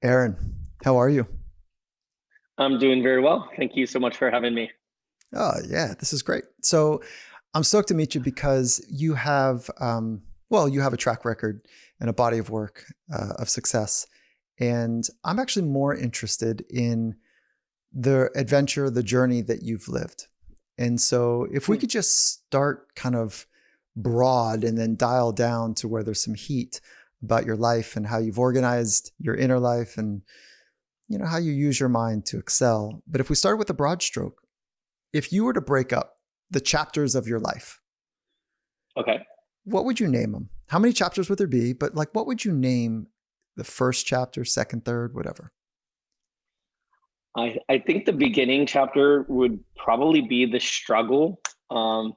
Aaron, how are you? I'm doing very well. Thank you so much for having me. Oh, yeah, this is great. So I'm stoked to meet you because you have, you have a track record and a body of work of success. And I'm actually more interested in the adventure, the journey that you've lived. And so if we Hmm. could just start kind of broad and then dial down to where there's some heat about your life and how you've organized your inner life and how you use your mind to excel. But if we start with a broad stroke, if you were to break up the chapters of your life, Okay. what would you name them? How many chapters would there be? But like, what would you name the first chapter, second, third, whatever? I think the beginning chapter would probably be the struggle. Um,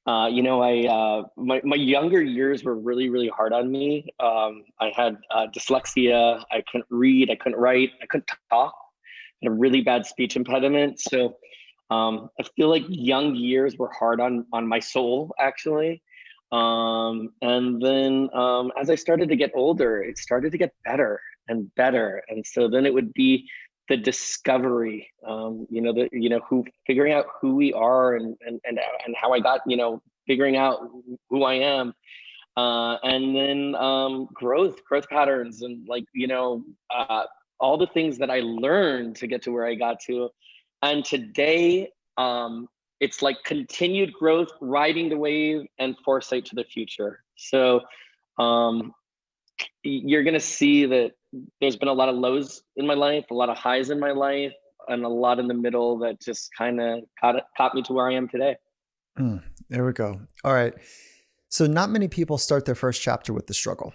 my younger years were really, really hard on me. I had dyslexia. I couldn't read. I couldn't write. I couldn't talk. I had a really bad speech impediment. So I feel like young years were hard on my soul, actually. And then as I started to get older, it started to get better and better. And so then it would be the discovery, who figuring out who we are and how I got, figuring out who I am. And then growth patterns and all the things that I learned to get to where I got to. And today, it's like continued growth, riding the wave, and foresight to the future. So um, you're going to see that there's been a lot of lows in my life, a lot of highs in my life, and a lot in the middle that just kind of caught me to where I am today. Mm, there we go. All right. So not many people start their first chapter with the struggle.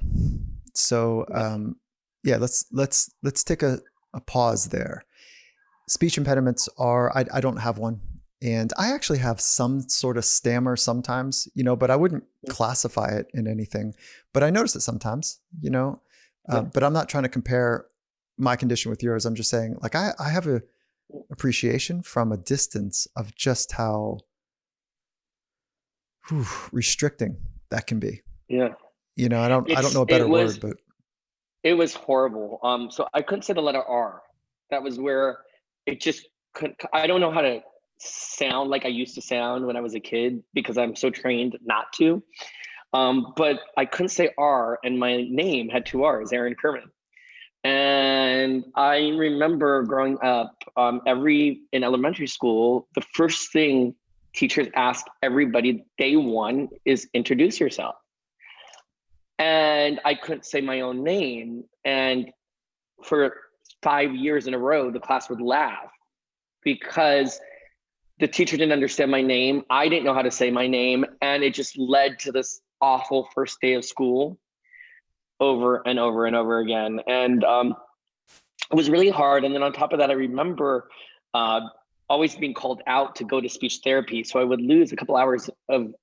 So Yeah. yeah, let's take a pause there. Speech impediments are I don't have one. And I actually have some sort of stammer sometimes, but I wouldn't classify it in anything. But I notice it sometimes, Yeah. but I'm not trying to compare my condition with yours. I'm just saying, like, I have a appreciation from a distance of just how restricting that can be. Yeah. I don't know It's a it better word, was but it was horrible. So I couldn't say the letter R. That was where it just couldn't. I don't know how to sound like I used to sound when I was a kid because I'm so trained not to. But I couldn't say R, and my name had two R's, Aaron Kirman. And I remember growing up, every in elementary school, the first thing teachers ask everybody day one is introduce yourself. And I couldn't say my own name. And for 5 years in a row, the class would laugh because the teacher didn't understand my name. I didn't know how to say my name. And it just led to this awful first day of school over and over and over again. And it was really hard. And then on top of that, I remember uh, always being called out to go to speech therapy. So I would lose a couple hours of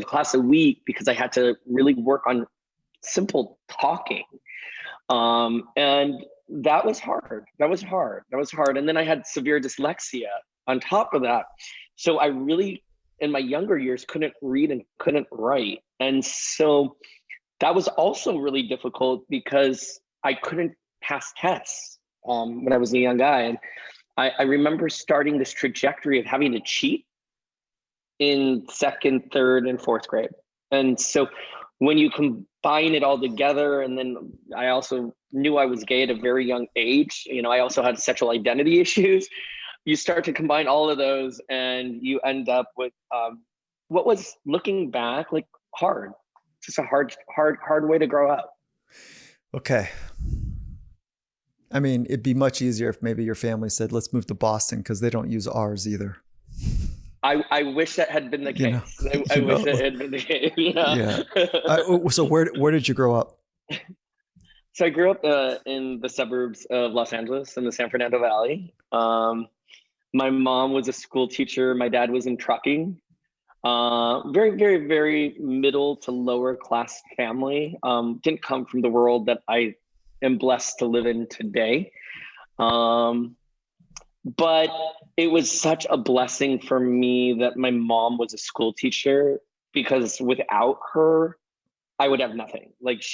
class a week because I had to really work on simple talking. And that was hard. That was hard. That was hard. And then I had severe dyslexia on top of that. So I really, in my younger years, couldn't read and couldn't write. And so that was also really difficult because I couldn't pass tests when I was a young guy. And I remember starting this trajectory of having to cheat in second, third, and fourth grade. And so when you combine it all together, and then I also knew I was gay at a very young age, I also had sexual identity issues. You start to combine all of those, and you end up with what was, looking back, like hard. Just a hard way to grow up. okay. I mean, it'd be much easier if maybe your family said, let's move to Boston because they don't use R's either. I wish that had been the You know, case. I wish that had been the case. Yeah. yeah. So where did you grow up? So I grew up in the suburbs of Los Angeles in the San Fernando Valley. My mom was a school teacher. My dad was in trucking. Very, very, very middle to lower class family. Didn't come from the world that I am blessed to live in today. Um, but it was such a blessing for me that my mom was a school teacher because without her, I would have nothing. Like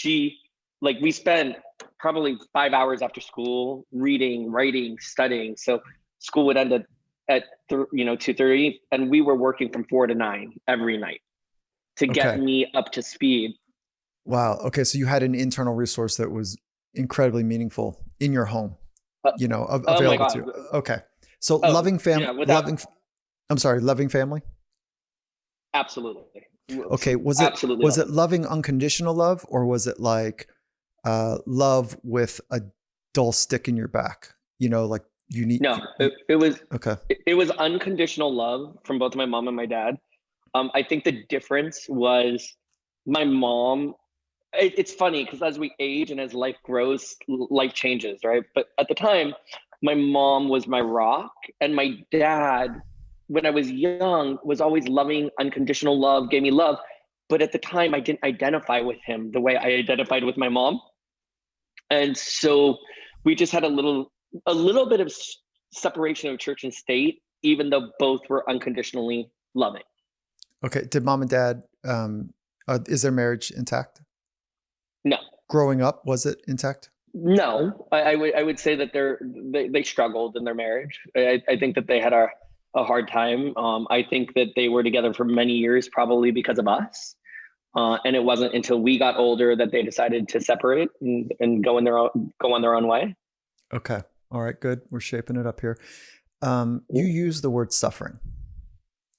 we spent probably 5 hours after school, reading, writing, studying. So school would end at 2:30, and we were working from 4 to 9 every night to get Okay. me up to speed. Wow. Okay. So you had an internal resource that was incredibly meaningful in your home, Uh, oh my available to God. you. Okay. So Oh yeah, without loving family. absolutely, Okay. absolutely Was love it it. loving unconditional love, or was it like love with a dull stick in your back? Like you need. No, it was Okay. it was unconditional love from both my mom and my dad. I think the difference was my mom. It's funny because as we age and as life grows, life changes, right? But at the time, my mom was my rock, and my dad, when I was young, was always loving, unconditional love, gave me love. But at the time, I didn't identify with him the way I identified with my mom, and so we just had a little bit of separation of church and state, even though both were unconditionally loving. Okay. Did mom and dad? Is their marriage intact? No, Growing up, was it intact? no, I would say that they struggled in their marriage. I think that they had a hard time. I think that they were together for many years, probably because of us. And it wasn't until we got older that they decided to separate and go on their own way. Okay. All right. Good. We're shaping it up here. You used the word suffering.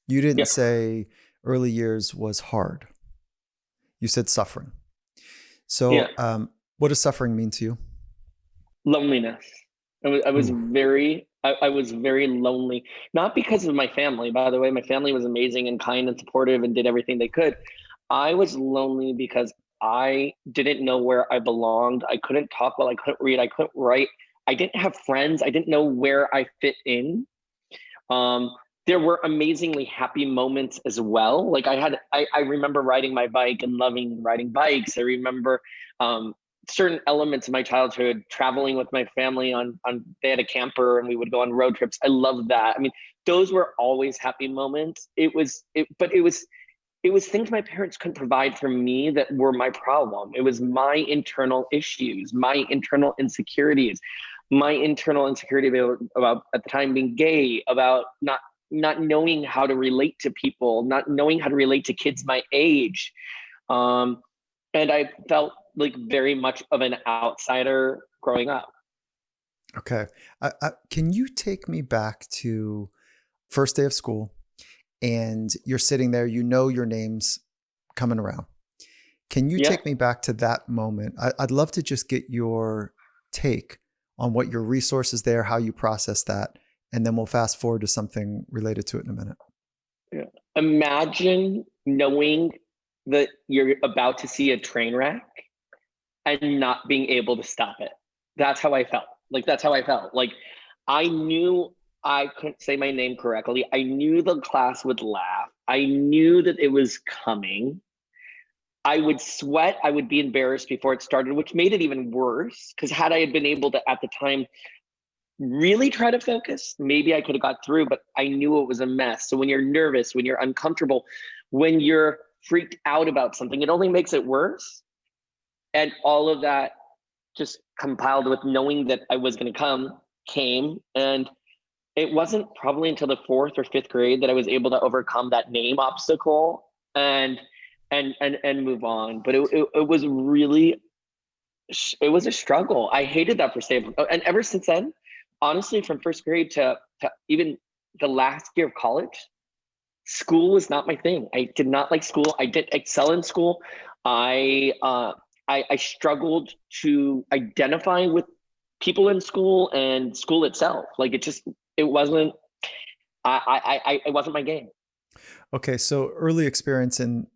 You didn't Yeah, say early years was hard. You said suffering. yeah. So, what does suffering mean to you? Loneliness. I was Ooh. very lonely, not because of my family. By the way, my family was amazing and kind and supportive and did everything they could. I was lonely because I didn't know where I belonged. I couldn't talk well. I couldn't read. I couldn't write. I didn't have friends. I didn't know where I fit in. Um, there were amazingly happy moments as well. Like I remember riding my bike and loving riding bikes. I remember um, certain elements of my childhood, traveling with my family they had a camper and we would go on road trips. I loved that. I mean, those were always happy moments. But it was things my parents couldn't provide for me that were my problem. It was my internal issues, my internal insecurities, my internal insecurity about at the time being gay, about not knowing how to relate to people, not knowing how to relate to kids my age. Um, and I felt like very much of an outsider growing up. Okay. Can you take me back to first day of school and you're sitting there, your name's coming around. Can you Yeah. take me back to that moment? I'd love to just get your take on what your resources there, how you process that, and then we'll fast forward to something related to it in a minute. Yeah. Imagine knowing that you're about to see a train wreck and not being able to stop it. That's how I felt. That's how I felt. I knew I couldn't say my name correctly. I knew the class would laugh. I knew that it was coming. I would sweat. I would be embarrassed before it started, which made it even worse. Because had I been able to, at the time, really try to focus, maybe I could have got through, but I knew it was a mess. So when you're nervous, when you're uncomfortable, when you're freaked out about something, it only makes it worse. And all of that just compiled with knowing that I was going to came. And it wasn't probably until the fourth or fifth grade that I was able to overcome that name obstacle and move on. But it was really, it was a struggle. I hated that first day. And ever since then, honestly, from first grade to even the last year of college, school was not my thing. I did not like school. I didn't excel in school. I struggled to identify with people in school and school itself. It wasn't. It wasn't my game. Okay, so early experience in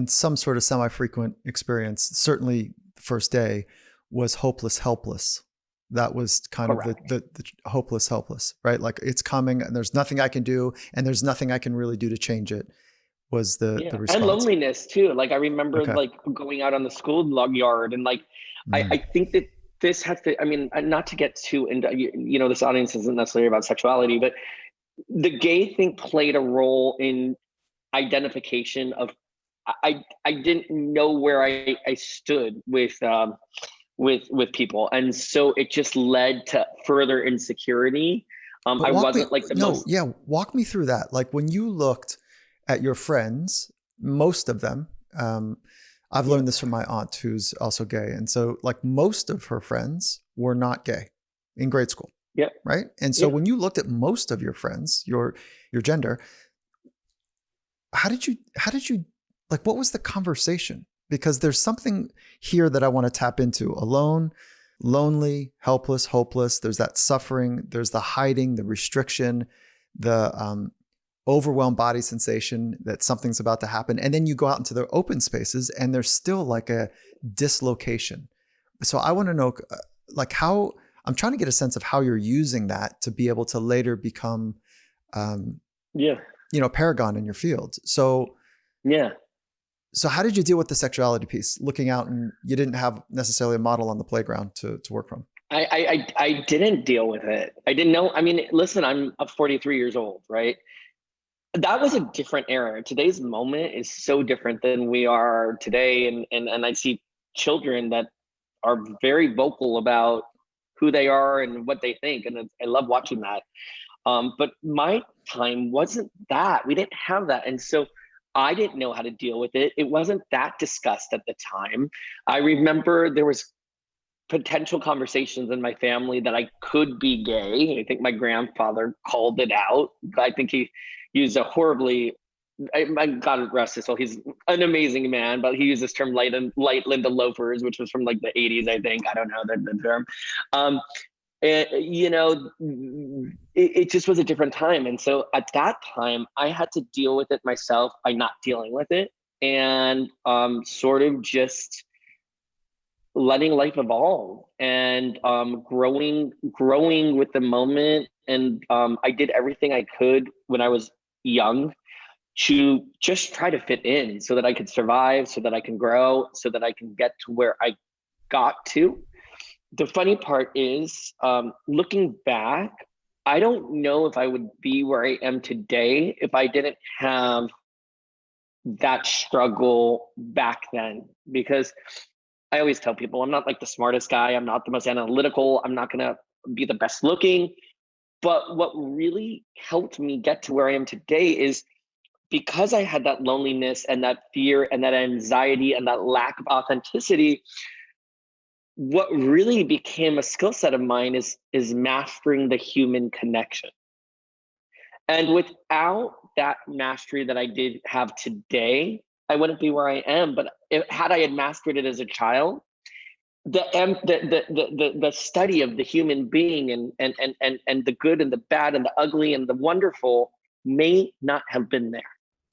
some sort of semi-frequent experience, certainly the first day, was hopeless, helpless. That was kind of Correct. the hopeless, helpless, right? Like it's coming and there's nothing I can do and there's nothing I can really do to change it was the Yeah, and response. loneliness too. I remember Okay. going out on the school log yard and I Mm. think that this has to. I mean, not to get too into this audience isn't necessarily about sexuality, but the gay thing played a role in identification of. I didn't know where I stood with people, and so it just led to further insecurity. But I wasn't like the most. walk me through that. Like when you looked at your friends, most of them, I've learned this from my aunt who's also gay. And so like most of her friends were not gay in grade school. Yeah. Right. And so when you looked at most of your friends, your gender, how did you like, what was the conversation? Because there's something here that I want to tap into. Alone, lonely, helpless, hopeless. There's that suffering. There's the hiding, the restriction, the overwhelmed body sensation that something's about to happen. And then you go out into the open spaces and there's still like a dislocation. So I want to know like how, I'm trying to get a sense of how you're using that to be able to later become, paragon in your field. So how did you deal with the sexuality piece, looking out and you didn't have necessarily a model on the playground to work from? I didn't deal with it. I didn't know. I mean, listen, I'm 43 years old, right? That was a different era. Today's moment is so different than we are today. And I see children that are very vocal about who they are and what they think. And I love watching that. But my time wasn't that. We didn't have that. And so I didn't know how to deal with it. It wasn't that discussed at the time. I remember there was potential conversations in my family that I could be gay. I think my grandfather called it out. I think he used a horribly, my God rest his soul, he's an amazing man, but he used this term light Linda loafers, which was from like the 80s, I think. I don't know the term. It just was a different time. And so at that time, I had to deal with it myself by not dealing with it and sort of just letting life evolve and growing with the moment. And I did everything I could when I was young to just try to fit in so that I could survive, so that I can grow, so that I can get to where I got to. The funny part is, looking back, I don't know if I would be where I am today if I didn't have that struggle back then. Because I always tell people I'm not like the smartest guy. I'm not the most analytical. I'm not going to be the best looking. But what really helped me get to where I am today is because I had that loneliness and that fear and that anxiety and that lack of authenticity. What really became a skill set of mine is mastering the human connection. And without that mastery that I did have today, I wouldn't be where I am. But had I mastered it as a child, the study of the human being and the good and the bad and the ugly and the wonderful may not have been there.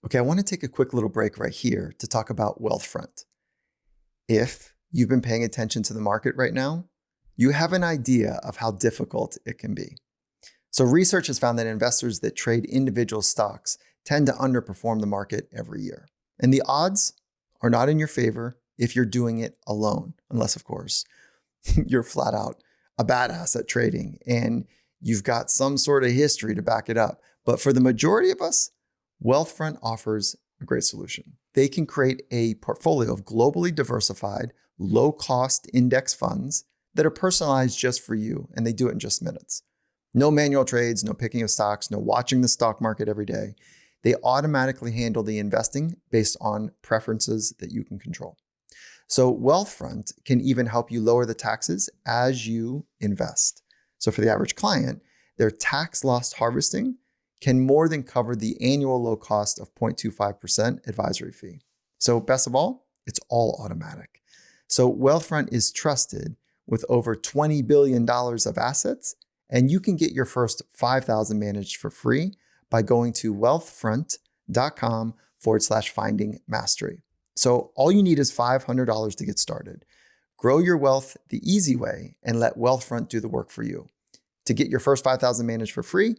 Okay, I want to take a quick little break right here to talk about Wealthfront. If you've been paying attention to the market right now, you have an idea of how difficult it can be. So research has found that investors that trade individual stocks tend to underperform the market every year. And the odds are not in your favor if you're doing it alone, unless, of course, you're flat out a badass at trading and you've got some sort of history to back it up. But for the majority of us, Wealthfront offers a great solution. They can create a portfolio of globally diversified, low-cost index funds that are personalized just for you, and they do it in just minutes. No manual trades, no picking of stocks, no watching the stock market every day. They automatically handle the investing based on preferences that you can control. So Wealthfront can even help you lower the taxes as you invest. So for the average client, their tax loss harvesting can more than cover the annual low cost of 0.25% advisory fee. So best of all, it's all automatic. So Wealthfront is trusted with over $20 billion of assets, and you can get your first 5,000 managed for free by going to wealthfront.com/finding mastery. So all you need is $500 to get started. Grow your wealth the easy way and let Wealthfront do the work for you. To get your first 5,000 managed for free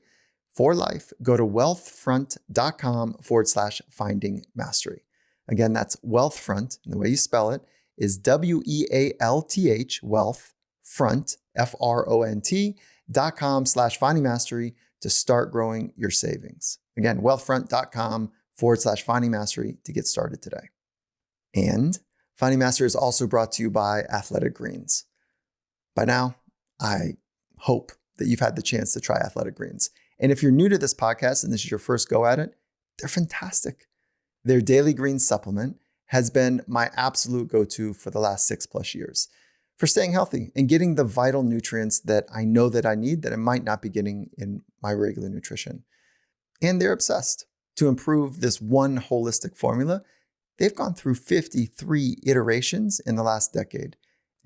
for life, go to wealthfront.com/finding mastery. Again, that's Wealthfront, and the way you spell it is WEALTH, wealth, front, FRONT.com/finding mastery to start growing your savings. Again, wealthfront.com/finding mastery to get started today. And Finding Mastery is also brought to you by Athletic Greens. By now, I hope that you've had the chance to try Athletic Greens. And if you're new to this podcast and this is your first go at it, they're fantastic. Their daily greens supplement has been my absolute go-to for the last 6+ years for staying healthy and getting the vital nutrients that I know that I need that I might not be getting in my regular nutrition. And they're obsessed to improve this one holistic formula. They've gone through 53 iterations in the last decade.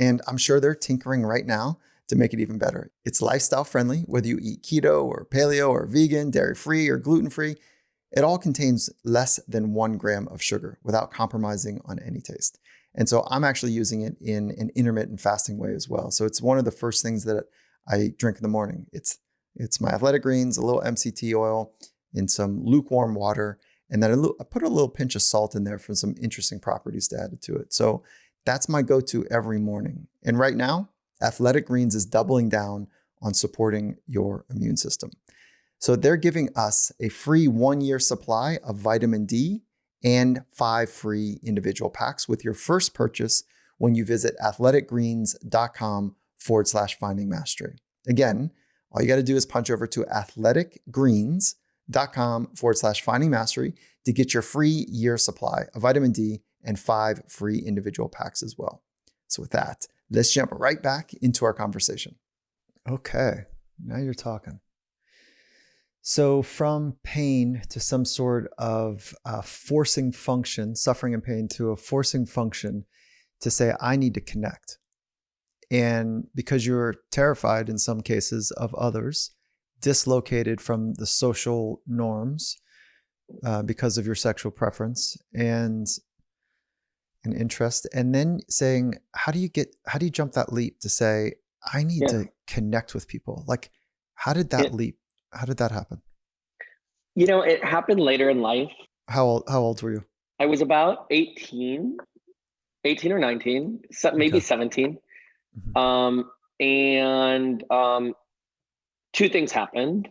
And I'm sure they're tinkering right now to make it even better. It's lifestyle friendly, whether you eat keto or paleo or vegan, dairy-free or gluten-free. It all contains less than 1 gram of sugar without compromising on any taste. And so I'm actually using it in an intermittent fasting way as well. So it's one of the first things that I drink in the morning. It's my Athletic Greens, a little MCT oil, in some lukewarm water, and then I put a little pinch of salt in there for some interesting properties to add to it. So that's my go-to every morning. And right now, Athletic Greens is doubling down on supporting your immune system. So they're giving us a free 1-year supply of vitamin D and 5 free individual packs with your first purchase when you visit athleticgreens.com/finding mastery. Again, all you got to do is punch over to athleticgreens.com/finding mastery to get your free year supply of vitamin D and 5 free individual packs as well. So with that, let's jump right back into our conversation. Okay, now you're talking. So from pain to some sort of forcing function, suffering and pain to a forcing function to say, I need to connect. And because you're terrified in some cases of others, dislocated from the social norms because of your sexual preference and an interest, and then saying, how do you jump that leap to say, I need to connect with people? Like, how did that happen? It happened later in life. How old were you? I was about 18 or 19, maybe 17. Mm-hmm. Two things happened.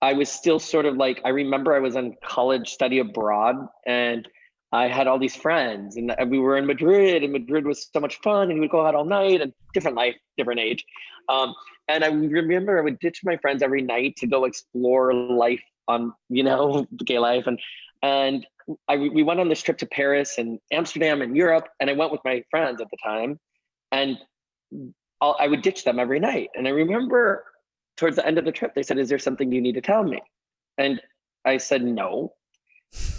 I was still sort of like, I remember I was in college study abroad and I had all these friends and we were in Madrid, and Madrid was so much fun and we would go out all night, and different life, different age. And I remember I would ditch my friends every night to go explore life on, gay life. And we went on this trip to Paris and Amsterdam and Europe, and I went with my friends at the time, and I would ditch them every night. And I remember towards the end of the trip, they said, is there something you need to tell me? And I said, no.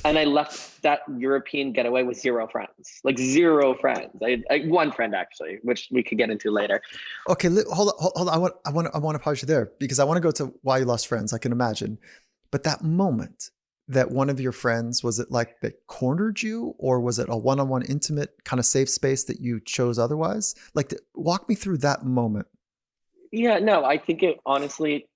And I left that European getaway with 0 friends, like 0 friends. I had 1 friend actually, which we could get into later. Okay, hold on. I want to pause you there because I want to go to why you lost friends. I can imagine, but that moment that one of your friends, was it like that cornered you, or was it a one-on-one intimate kind of safe space that you chose otherwise? Like, walk me through that moment. Yeah, no, I think it honestly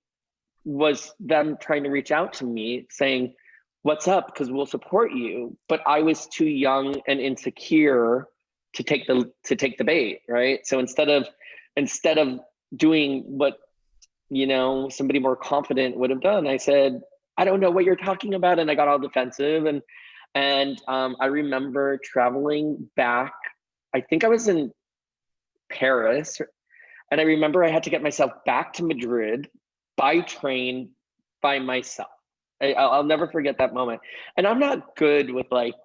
was them trying to reach out to me saying, what's up? Because we'll support you. But I was too young and insecure to take the bait, right? So instead of doing what somebody more confident would have done, I said, I don't know what you're talking about, and I got all defensive. And I remember traveling back. I think I was in Paris, and I remember I had to get myself back to Madrid by train by myself. I'll never forget that moment. And I'm not good with like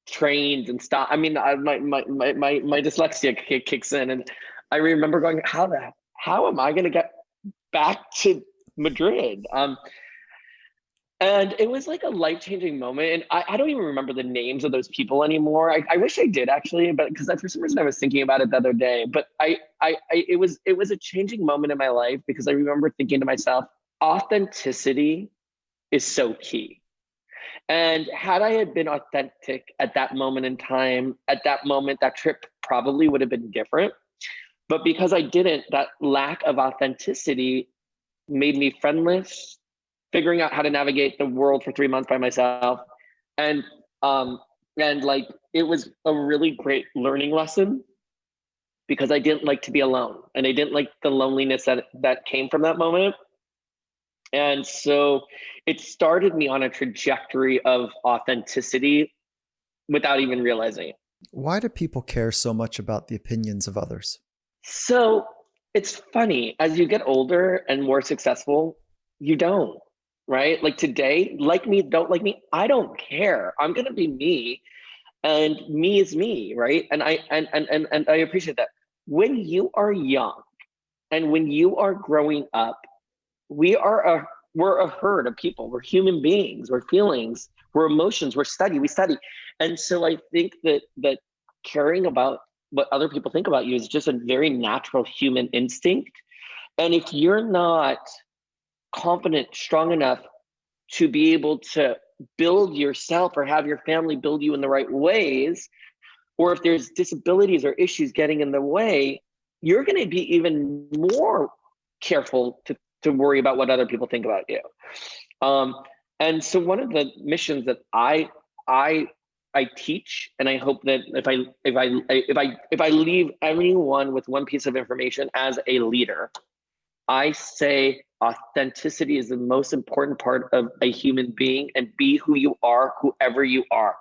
trains and stuff. I mean, my dyslexia kicks in, and I remember going, how am I going to get back to Madrid? And it was like a life-changing moment. And I don't even remember the names of those people anymore. I wish I did actually, but because for some reason I was thinking about it the other day. But it was a changing moment in my life, because I remember thinking to myself, authenticity is so key. And had I had been authentic at that moment in time, at that moment, that trip probably would have been different. But because I didn't, that lack of authenticity made me friendless, figuring out how to navigate the world for 3 months by myself. And like, it was a really great learning lesson, because I didn't like to be alone, and I didn't like the loneliness that came from that moment. And so it started me on a trajectory of authenticity without even realizing it. Why do people care so much about the opinions of others? So it's funny, as you get older and more successful, you don't, right? Like today, like me, don't like me, I don't care. I'm gonna be me, and me is me, right? And I appreciate that. When you are young and when you are growing up, we're a herd of people. We're human beings, we're feelings, we're emotions, we study. And so I think that caring about what other people think about you is just a very natural human instinct. And if you're not confident, strong enough to be able to build yourself or have your family build you in the right ways, or if there's disabilities or issues getting in the way, you're going to be even more careful to worry about what other people think about you. And so one of the missions that I teach, and I hope that if I leave anyone with one piece of information as a leader, I say authenticity is the most important part of a human being, and be who you are, whoever you are,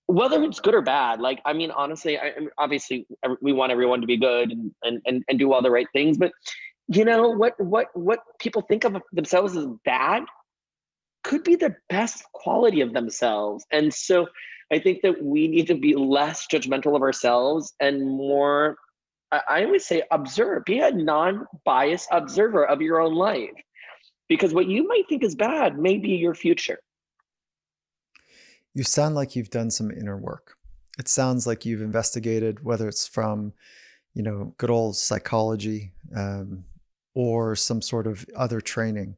whether it's good or bad. Like, I mean, honestly, obviously we want everyone to be good and do all the right things, but you know what people think of themselves as bad could be the best quality of themselves. And so I think that we need to be less judgmental of ourselves and more, I always say, observe, be a non-biased observer of your own life, because what you might think is bad may be your future. You sound like you've done some inner work. It sounds like you've investigated, whether it's from, good old psychology, or some sort of other training,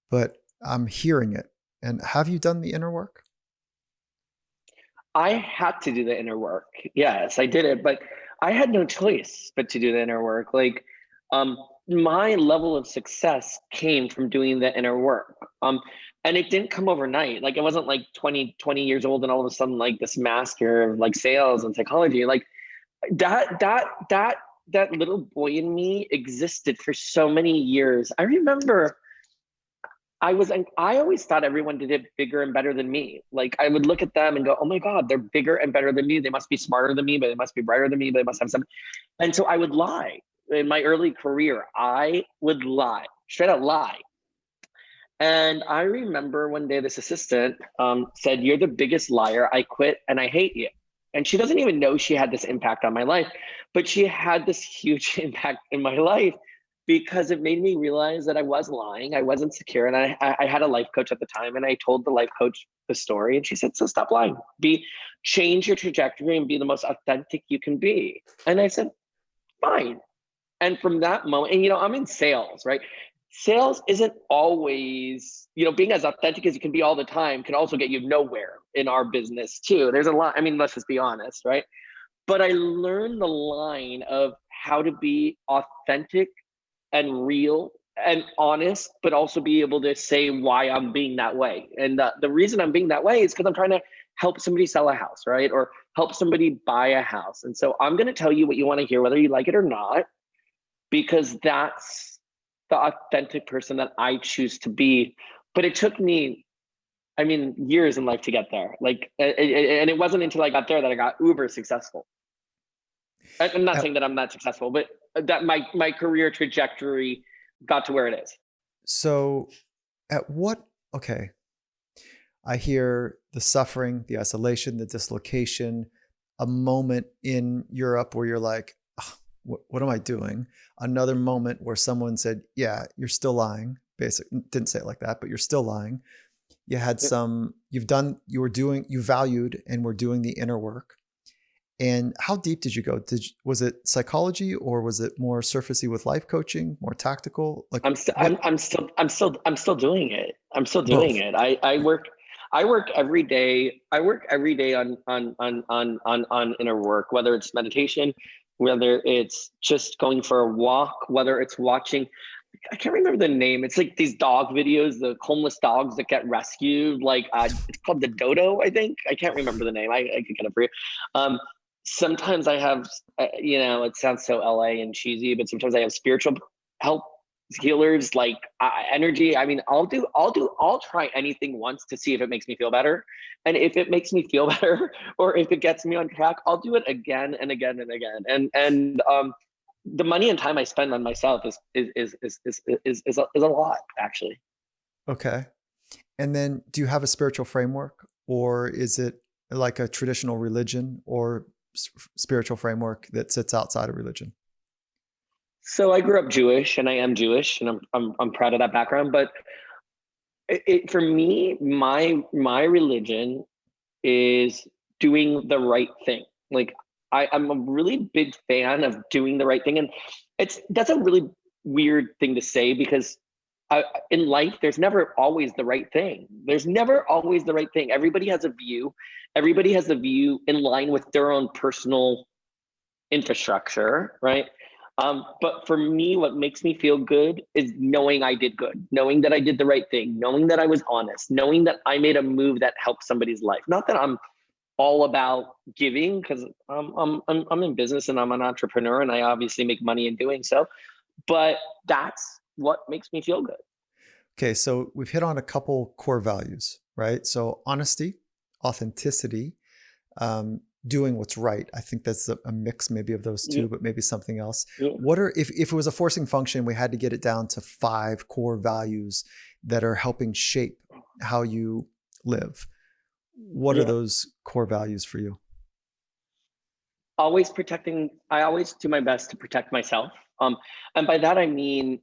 but I'm hearing it. And have you done the inner work? I had to do the inner work. Yes, I did it, but I had no choice but to do the inner work. Like, my level of success came from doing the inner work. And it didn't come overnight. Like, it wasn't like 20 years old and all of a sudden like this master of like sales and psychology. Like that little boy in me existed for so many years. I remember I always thought everyone did it bigger and better than me. Like, I would look at them and go, oh my God, they're bigger and better than me. They must be smarter than me, but they must be brighter than me, but they must have something. And so I would lie. In my early career, I would lie, straight out lie. And I remember one day this assistant said, you're the biggest liar. I quit and I hate you. And she doesn't even know she had this impact on my life, but she had this huge impact in my life because it made me realize that I was lying. I wasn't secure. And I had a life coach at the time, and I told the life coach the story, and she said, so stop lying, change your trajectory and be the most authentic you can be. And I said, fine. And from that moment, and I'm in sales, right? Sales isn't always, being as authentic as you can be all the time can also get you nowhere in our business too. There's a lot, I mean, let's just be honest, right? But I learned the line of how to be authentic and real and honest, but also be able to say why I'm being that way. And the reason I'm being that way is because I'm trying to help somebody sell a house, right? Or help somebody buy a house. And so I'm going to tell you what you want to hear, whether you like it or not, because that's the authentic person that I choose to be. But it took me, years in life to get there. Like, and it wasn't until I got there that I got uber successful. I'm not saying that I'm not successful, but that my career trajectory got to where it is. So okay, I hear the suffering, the isolation, the dislocation, a moment in Europe where you're like, oh, what am I doing? Another moment where someone said, yeah, you're still lying. Basically, didn't say it like that, but you're still lying. You had you valued and were doing the inner work. And how deep did you go? Was it psychology, or was it more surfacey with life coaching, more tactical? Like, I'm still doing it. I'm still doing both. it. I work every day. I work every day on inner work, whether it's meditation, whether it's just going for a walk, whether it's watching, I can't remember the name. It's like these dog videos, the homeless dogs that get rescued. Like, it's called the Dodo, I think. I can't remember the name. I could get it for you. Sometimes I have, it sounds so LA and cheesy, but sometimes I have spiritual help healers, like energy. I'll try anything once to see if it makes me feel better. And if it makes me feel better, or if it gets me on track, I'll do it again and again and again. And the money and time I spend on myself is a lot, actually. Okay. And then do you have a spiritual framework, or is it like a traditional religion or spiritual framework that sits outside of religion? So I grew up Jewish, and I am Jewish, and I'm proud of that background. But for me, my religion is doing the right thing. Like I'm a really big fan of doing the right thing, and that's a really weird thing to say, because in life there's never always the right thing. There's never always the right thing. Everybody has a view. Everybody has a view in line with their own personal infrastructure, right? But for me, what makes me feel good is knowing I did good, knowing that I did the right thing, knowing that I was honest, knowing that I made a move that helped somebody's life. Not that I'm all about giving, because I'm in business and I'm an entrepreneur, and I obviously make money in doing so. But that's what makes me feel good. Okay, so we've hit on a couple core values, right? So honesty, authenticity, doing what's right. I think that's a mix maybe of those two, but maybe something else. What are, if it was a forcing function, we had to get it down to 5 core values that are helping shape how you live. What are those core values for you? I always do my best to protect myself. And by that, I mean,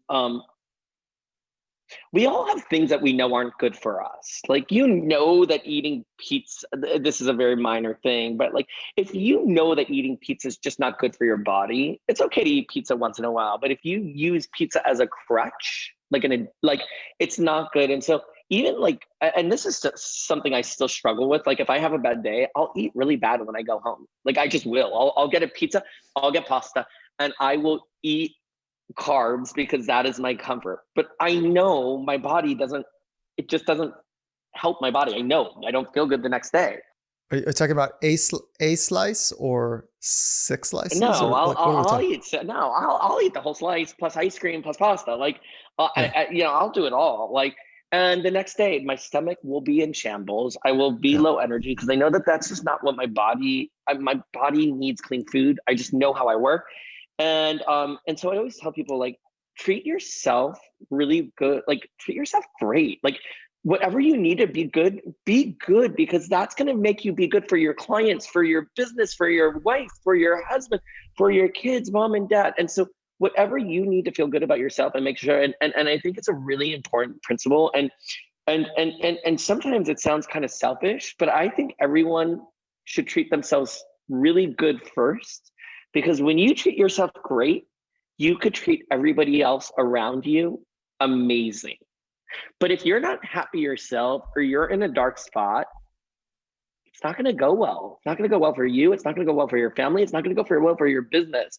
we all have things that we know aren't good for us. Like, that eating pizza, this is a very minor thing, but like, if you know that eating pizza is just not good for your body, it's okay to eat pizza once in a while. But if you use pizza as a crutch, it's not good. And so even and this is something I still struggle with. Like, if I have a bad day, I'll eat really bad when I go home. Like, I just will. I'll get a pizza, I'll get pasta, and I will eat carbs because that is my comfort. But I know my body it just doesn't help my body. I know I don't feel good the next day. Are you talking about a slice or 6 slices? No, Or I'll eat the whole slice plus ice cream plus pasta. Like, I'll do it all. Like, and the next day my stomach will be in shambles. I will be low energy, because I know that that's just not what my body needs. Clean food. I just know how I work. And so I always tell people, like, treat yourself really good. Like, treat yourself great. Like, whatever you need to be good, because that's going to make you be good for your clients, for your business, for your wife, for your husband, for your kids, mom and dad. And so whatever you need to feel good about yourself, and make sure, and I think it's a really important principle. And sometimes it sounds kind of selfish, but I think everyone should treat themselves really good first. Because when you treat yourself great, you could treat everybody else around you amazing. But if you're not happy yourself, or you're in a dark spot, it's not going to go well. It's not going to go well for you. It's not going to go well for your family. It's not going to go well for your business.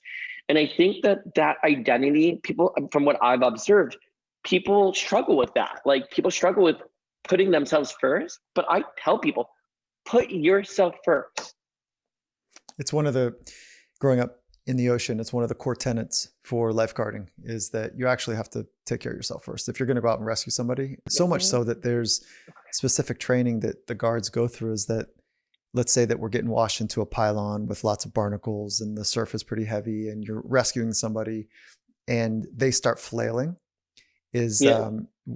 And I think that identity, people, from what I've observed, people struggle with that. Like, people struggle with putting themselves first. But I tell people, put yourself first. It's one of the, growing up in the ocean, it's one of the core tenets for lifeguarding, is that you actually have to take care of yourself first if you're going to go out and rescue somebody. So much so that there's specific training that the guards go through, is that, let's say that we're getting washed into a pylon with lots of barnacles and the surf is pretty heavy and you're rescuing somebody and they start flailing,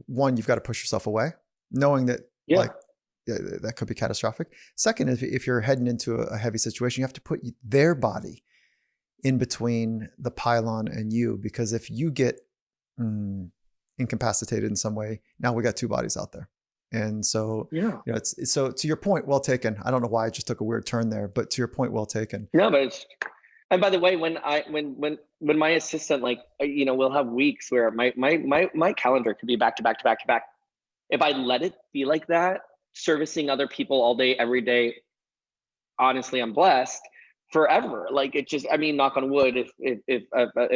one, you've got to push yourself away, knowing that that could be catastrophic. Second, if you're heading into a heavy situation, you have to put their body in between the pylon and you, because if you get incapacitated in some way, now we got 2 bodies out there. And so, it's so, to your point, well taken. I don't know why I just took a weird turn there, but to your point, well taken. No, but and by the way, when my assistant, we'll have weeks where my calendar could be back to back to back to back. If I let it be like that, servicing other people all day, every day, honestly, I'm blessed forever. Like, it just, knock on wood, if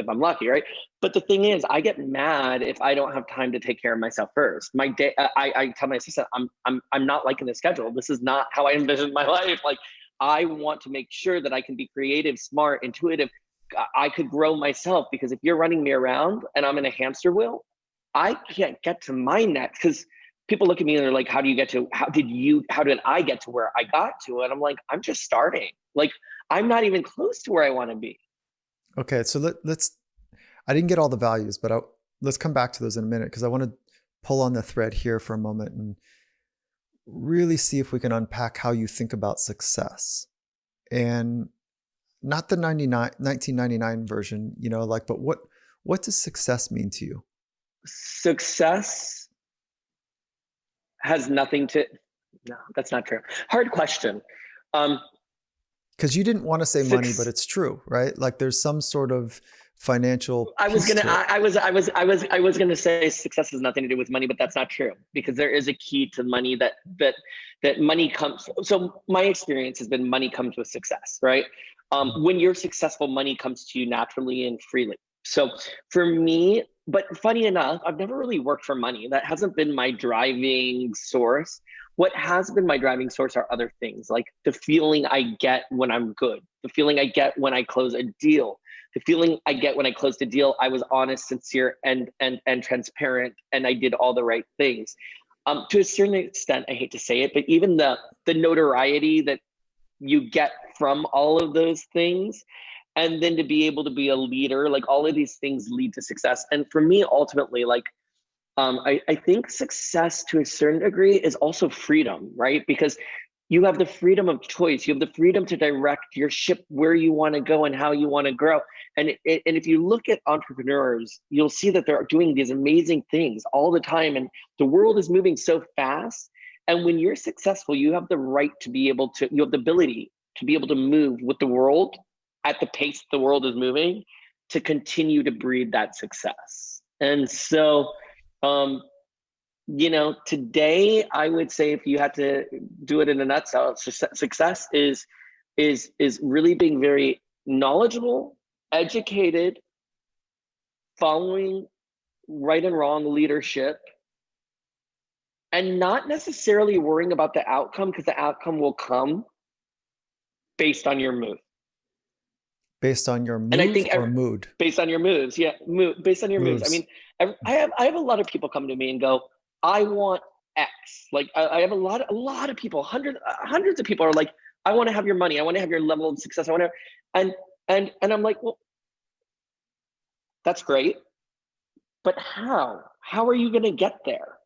I'm lucky, right? But the thing is, I get mad if I don't have time to take care of myself first. My day, I tell my assistant, I'm not liking the schedule. This is not how I envisioned my life. Like, I want to make sure that I can be creative, smart, intuitive. I could grow myself, because if you're running me around and I'm in a hamster wheel, I can't get to my next. Because people look at me and they're like, how did I get to where I got to? And I'm like, I'm just starting. Like, I'm not even close to where I want to be. Okay, so let's I didn't get all the values, but let's come back to those in a minute because I want to pull on the thread here for a moment and really see if we can unpack how you think about success. And not the 1999 version, like, but what does success mean to you? Success has nothing to, no, that's not true. Hard question. Because you didn't want to say money, but it's true, right? Like there's some sort of financial. I was gonna say success has nothing to do with money, but that's not true because there is a key to money that money comes. So my experience has been money comes with success, right? When you're successful, money comes to you naturally and freely. So for me, but funny enough, I've never really worked for money. That hasn't been my driving source. What has been my driving source are other things, like the feeling I get when I'm good, the feeling I get when I close a deal, the feeling I get when I closed a deal, I was honest, sincere, and transparent, and I did all the right things. To a certain extent, I hate to say it, but even the notoriety that you get from all of those things, and then to be able to be a leader, like all of these things lead to success. And for me, ultimately, like, I think success to a certain degree is also freedom, right? Because you have the freedom of choice. You have the freedom to direct your ship where you want to go and how you want to grow. And if you look at entrepreneurs, you'll see that they're doing these amazing things all the time. And the world is moving so fast. And when you're successful, you have the right to be able to, you have the ability to be able to move with the world at the pace the world is moving to continue to breed that success. And so, today I would say if you had to do it in a nutshell, success is really being very knowledgeable, educated, following right and wrong leadership, and not necessarily worrying about the outcome because the outcome will come based on your move. Based on your move or mood? Based on your moves, yeah, based on your moves. I mean, I have a lot of people come to me and go, I want X. Like I have a lot of people, hundreds of people are like, I want to have your money, I want to have your level of success, I want to, and I'm like, well, that's great, but how are you going to get there?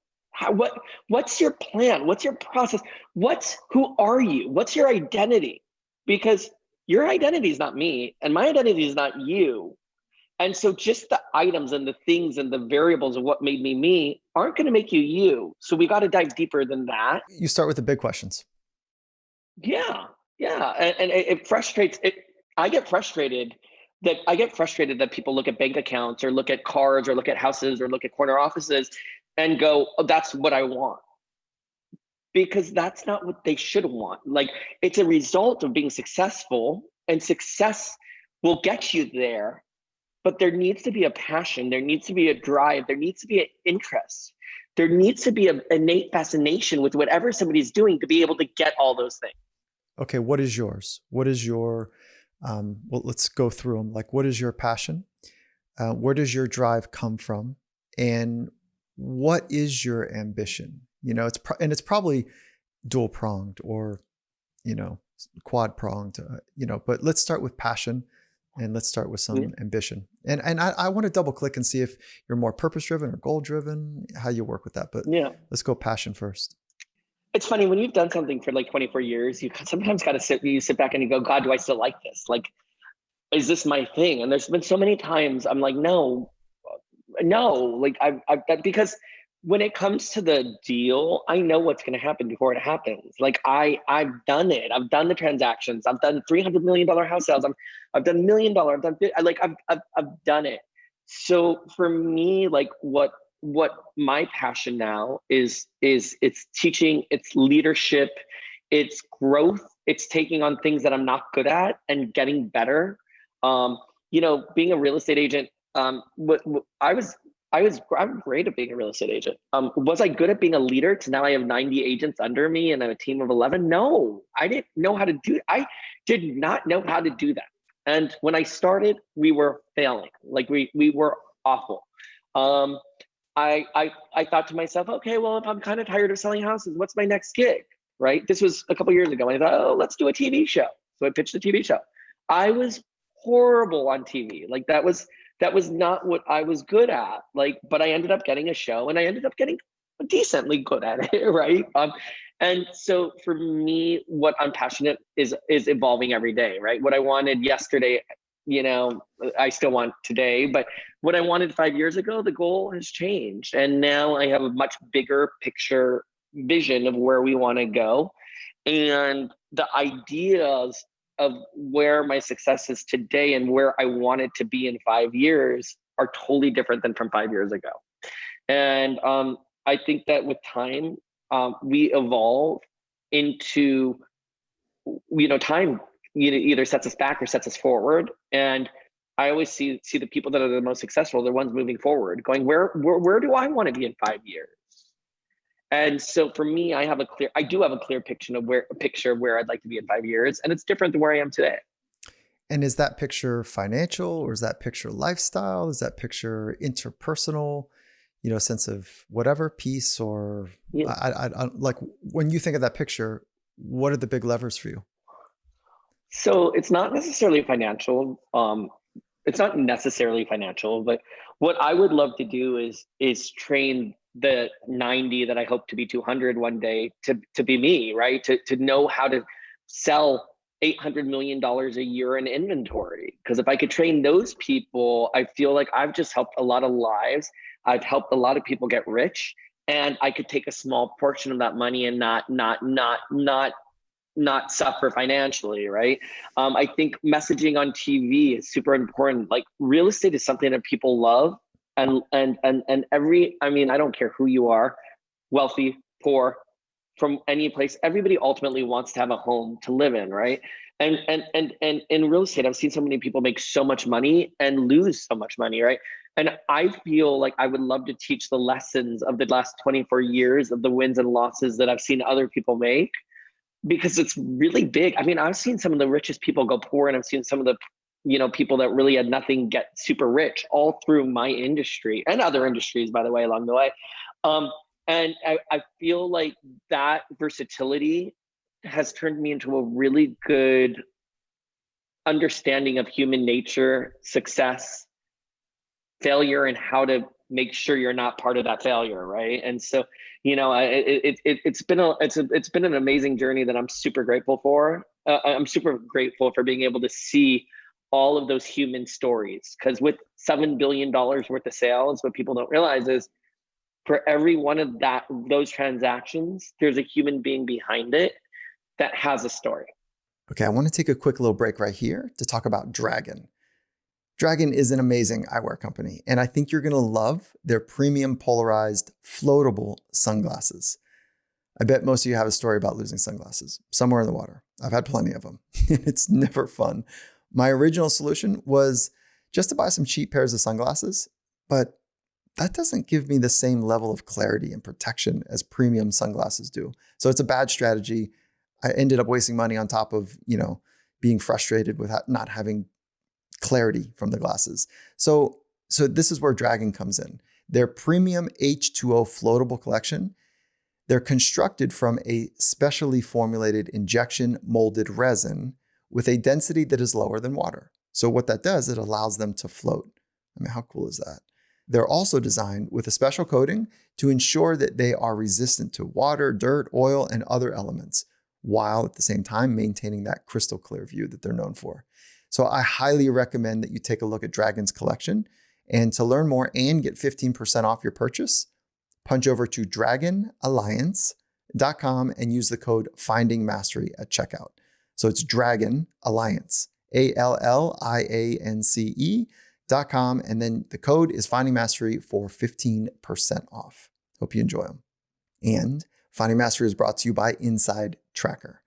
What's your plan? What's your process? Who are you? What's your identity? Because your identity is not me, and my identity is not you. And so just the items and the things and the variables of what made me aren't going to make you you. So we got to dive deeper than that. You start with the big questions. Yeah. And it frustrates. I get frustrated that people look at bank accounts or look at cars or look at houses or look at corner offices and go, oh, that's what I want. Because that's not what they should want. Like, it's a result of being successful, and success will get you there, but there needs to be a passion, there needs to be a drive, there needs to be an interest, there needs to be an innate fascination with whatever somebody's doing to be able to get all those things. Okay, what is yours? What is your, well, let's go through them. Like, what is your passion? Where does your drive come from? And what is your ambition? It's probably dual pronged or, quad pronged, but let's start with passion and let's start with some ambition. And I want to double click and see if you're more purpose driven or goal driven, how you work with that. But let's go passion first. It's funny when you've done something for like 24 years, you sometimes got to sit back and you go, God, do I still like this? Like, is this my thing? And there's been so many times I'm like, no, like because when it comes to the deal, I know what's going to happen before it happens. Like I've done it. I've done the transactions. I've done $300 million house sales. I've done $1 million. I've done it. So for me, like what my passion now is it's teaching, it's leadership, it's growth, it's taking on things that I'm not good at and getting better. Being a real estate agent, I'm great at being a real estate agent. Was I good at being a leader to now I have 90 agents under me and I'm a team of 11? No, I didn't know how to do it. I did not know how to do that. And when I started, we were failing. Like we were awful. I thought to myself, okay, well, if I'm kind of tired of selling houses, what's my next gig, right? This was a couple years ago. And I thought, oh, let's do a TV show. So I pitched a TV show. I was horrible on TV. Like that was that was not what I was good at. Like, but I ended up getting a show and I ended up getting decently good at it, right? And so for me, what I'm passionate is evolving every day, right? What I wanted yesterday, I still want today, but what I wanted 5 years ago, the goal has changed. And now I have a much bigger picture vision of where we want to go. And the ideas of where my success is today and where I want it to be in 5 years are totally different than from 5 years ago. And I think that with time, we evolve into, time either sets us back or sets us forward. And I always see the people that are the most successful, the ones moving forward, going, where do I want to be in 5 years? And so for me, I do have a clear picture of where I'd like to be in 5 years, and it's different than where I am today. And is that picture financial, or is that picture lifestyle? Is that picture interpersonal, sense of whatever, peace, or Yeah. I like when you think of that picture, what are the big levers for you? So it's not necessarily financial. But what I would love to do is train the 90 that I hope to be 200 one day to be me, right? To know how to sell $800 million a year in inventory. Because if I could train those people, I feel like I've just helped a lot of lives. I've helped a lot of people get rich, and I could take a small portion of that money and not suffer financially, right? I think messaging on TV is super important. Like, real estate is something that people love, and I don't care who you are, wealthy, poor, from any place, everybody ultimately wants to have a home to live in, right? And in real estate, I've seen so many people make so much money and lose so much money, right? And I feel like I would love to teach the lessons of the last 24 years of the wins and losses that I've seen other people make, because it's really big. I mean, I've seen some of the richest people go poor, and I've seen some of the people that really had nothing get super rich, all through my industry and other industries, by the way, along the way. And I feel like that versatility has turned me into a really good understanding of human nature, success, failure, and how to make sure you're not part of that failure, right? And so, it's been an amazing journey that I'm super grateful for. I'm super grateful for being able to see all of those human stories, because with $7 billion worth of sales, what people don't realize is, for every one of those transactions, there's a human being behind it that has a story. Okay, I want to take a quick little break right here to talk about Dragon. Dragon is an amazing eyewear company, and I think you're going to love their premium polarized floatable sunglasses. I bet most of you have a story about losing sunglasses somewhere in the water. I've had plenty of them. It's never fun. My original solution was just to buy some cheap pairs of sunglasses, but that doesn't give me the same level of clarity and protection as premium sunglasses do. So it's a bad strategy. I ended up wasting money on top of, being frustrated with not having clarity from the glasses. So this is where Dragon comes in. Their premium H2O floatable collection, they're constructed from a specially formulated injection molded resin with a density that is lower than water. So what that does, it allows them to float. I mean, how cool is that? They're also designed with a special coating to ensure that they are resistant to water, dirt, oil, and other elements, while at the same time maintaining that crystal clear view that they're known for. So I highly recommend that you take a look at Dragon's collection. And to learn more and get 15% off your purchase, punch over to dragonalliance.com and use the code FindingMastery at checkout. So it's Dragon Alliance, ALLIANCE.com, and then the code is Finding Mastery for 15% off. Hope you enjoy them. And Finding Mastery is brought to you by Inside Tracker.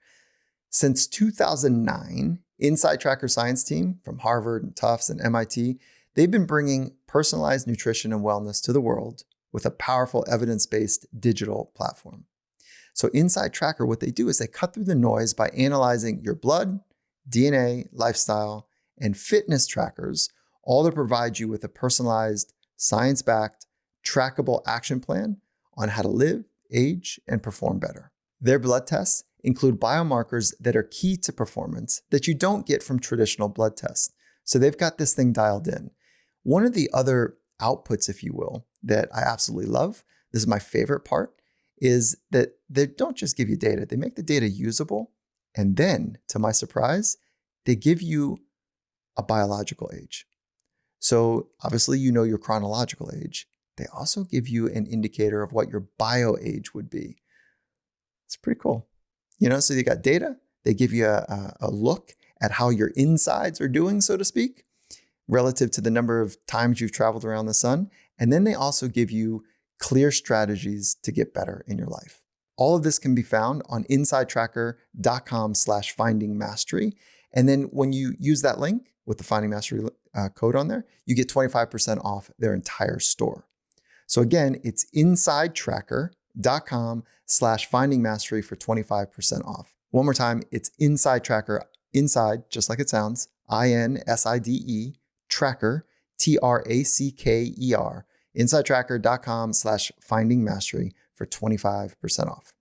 Since 2009, Inside Tracker science team from Harvard and Tufts and MIT, they've been bringing personalized nutrition and wellness to the world with a powerful evidence-based digital platform. So Inside Tracker, what they do is they cut through the noise by analyzing your blood, DNA, lifestyle, and fitness trackers, all to provide you with a personalized, science-backed, trackable action plan on how to live, age, and perform better. Their blood tests include biomarkers that are key to performance that you don't get from traditional blood tests. So they've got this thing dialed in. One of the other outputs, if you will, that I absolutely love, this is my favorite part, is that they don't just give you data, they make the data usable. And then, to my surprise, they give you a biological age. So obviously, you know your chronological age. They also give you an indicator of what your bio age would be. It's pretty cool. So you got data, they give you a look at how your insides are doing, so to speak, relative to the number of times you've traveled around the sun. And then they also give you clear strategies to get better in your life. All of this can be found on insidetracker.com/finding mastery. And then when you use that link with the Finding Mastery code on there, you get 25% off their entire store. So again, it's insidetracker.com/finding mastery for 25% off. One more time, it's Inside Tracker, inside, just like it sounds, INSIDE, tracker, TRACKER, insidetracker.com/finding mastery for 25% off.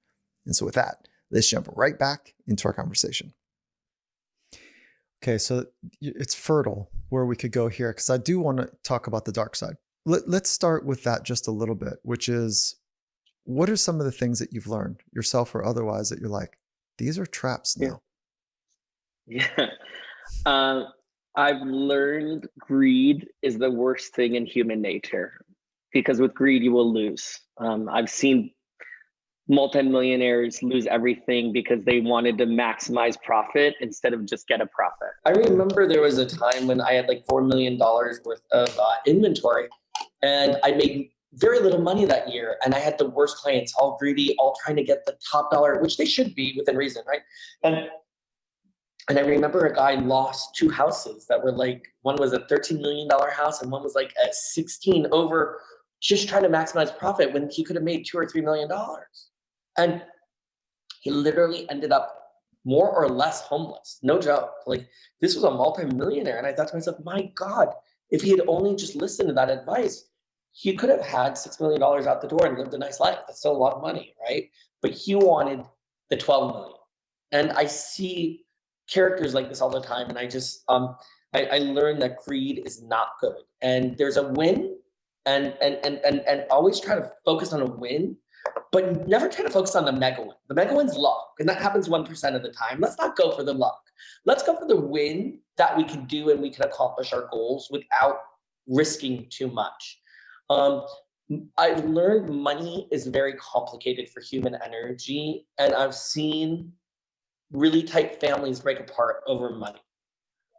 And so with that, let's jump right back into our conversation. Okay, so it's fertile where we could go here, because I do want to talk about the dark side. Let's start with that just a little bit, which is, what are some of the things that you've learned, yourself or otherwise, that you're like, these are traps now? Yeah. I've learned greed is the worst thing in human nature, because with greed, you will lose. I've seen multimillionaires lose everything because they wanted to maximize profit instead of just get a profit. I remember there was a time when I had like $4 million worth of inventory, and I made very little money that year. And I had the worst clients, all greedy, all trying to get the top dollar, which they should be within reason, right? And I remember a guy lost 2 houses that were like, one was a $13 million house and one was like a 16 over, just trying to maximize profit when he could have made $2 or $3 million. And he literally ended up more or less homeless. No joke. Like, this was a multimillionaire. And I thought to myself, my God, if he had only just listened to that advice, he could have had $6 million out the door and lived a nice life. That's still a lot of money, right? But he wanted the 12 million. And I see characters like this all the time. And I just, I learned that greed is not good. And there's a win, and always try to focus on a win, but never try to focus on the mega win. The mega win's luck, and that happens 1% of the time. Let's not go for the luck. Let's go for the win that we can do and we can accomplish our goals without risking too much. I've learned money is very complicated for human energy, and I've seen really tight families break apart over money.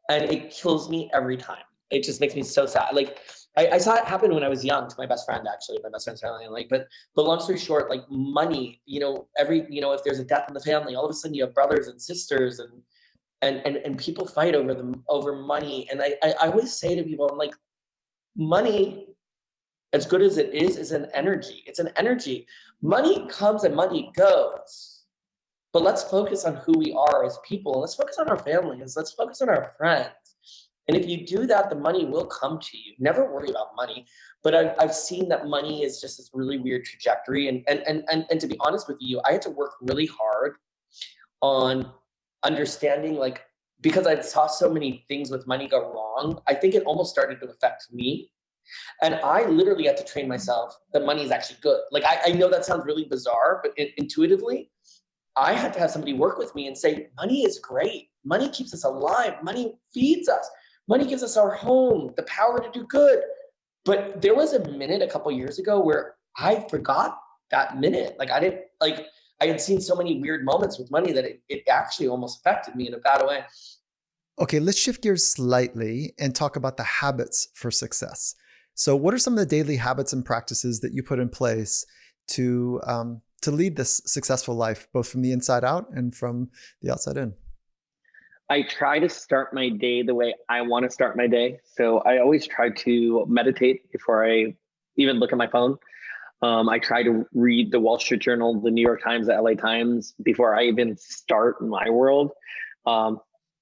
And it kills me every time. It just makes me so sad. Like, I saw it happen when I was young to my best friend, actually. My best friend's family. Like, but long story short, like, money, if there's a death in the family, all of a sudden you have brothers and sisters, and people fight over money. And I always say to people, I'm like, money, as good as it is an energy. It's an energy. Money comes and money goes. But let's focus on who we are as people. Let's focus on our families. Let's focus on our friends. And if you do that, the money will come to you. Never worry about money. But I've seen that money is just this really weird trajectory. And to be honest with you, I had to work really hard on understanding, like, because I saw so many things with money go wrong, I think it almost started to affect me. And I literally had to train myself that money is actually good. Like, I know that sounds really bizarre, but intuitively, I had to have somebody work with me and say, money is great. Money keeps us alive. Money feeds us. Money gives us our home, the power to do good. But there was a minute a couple years ago where I forgot that minute. Like, I had seen so many weird moments with money that it actually almost affected me in a bad way. Okay, let's shift gears slightly and talk about the habits for success. So what are some of the daily habits and practices that you put in place to lead this successful life, both from the inside out and from the outside in? I try to start my day the way I want to start my day. So I always try to meditate before I even look at my phone. I try to read the Wall Street Journal, the New York Times, the LA Times before I even start my world.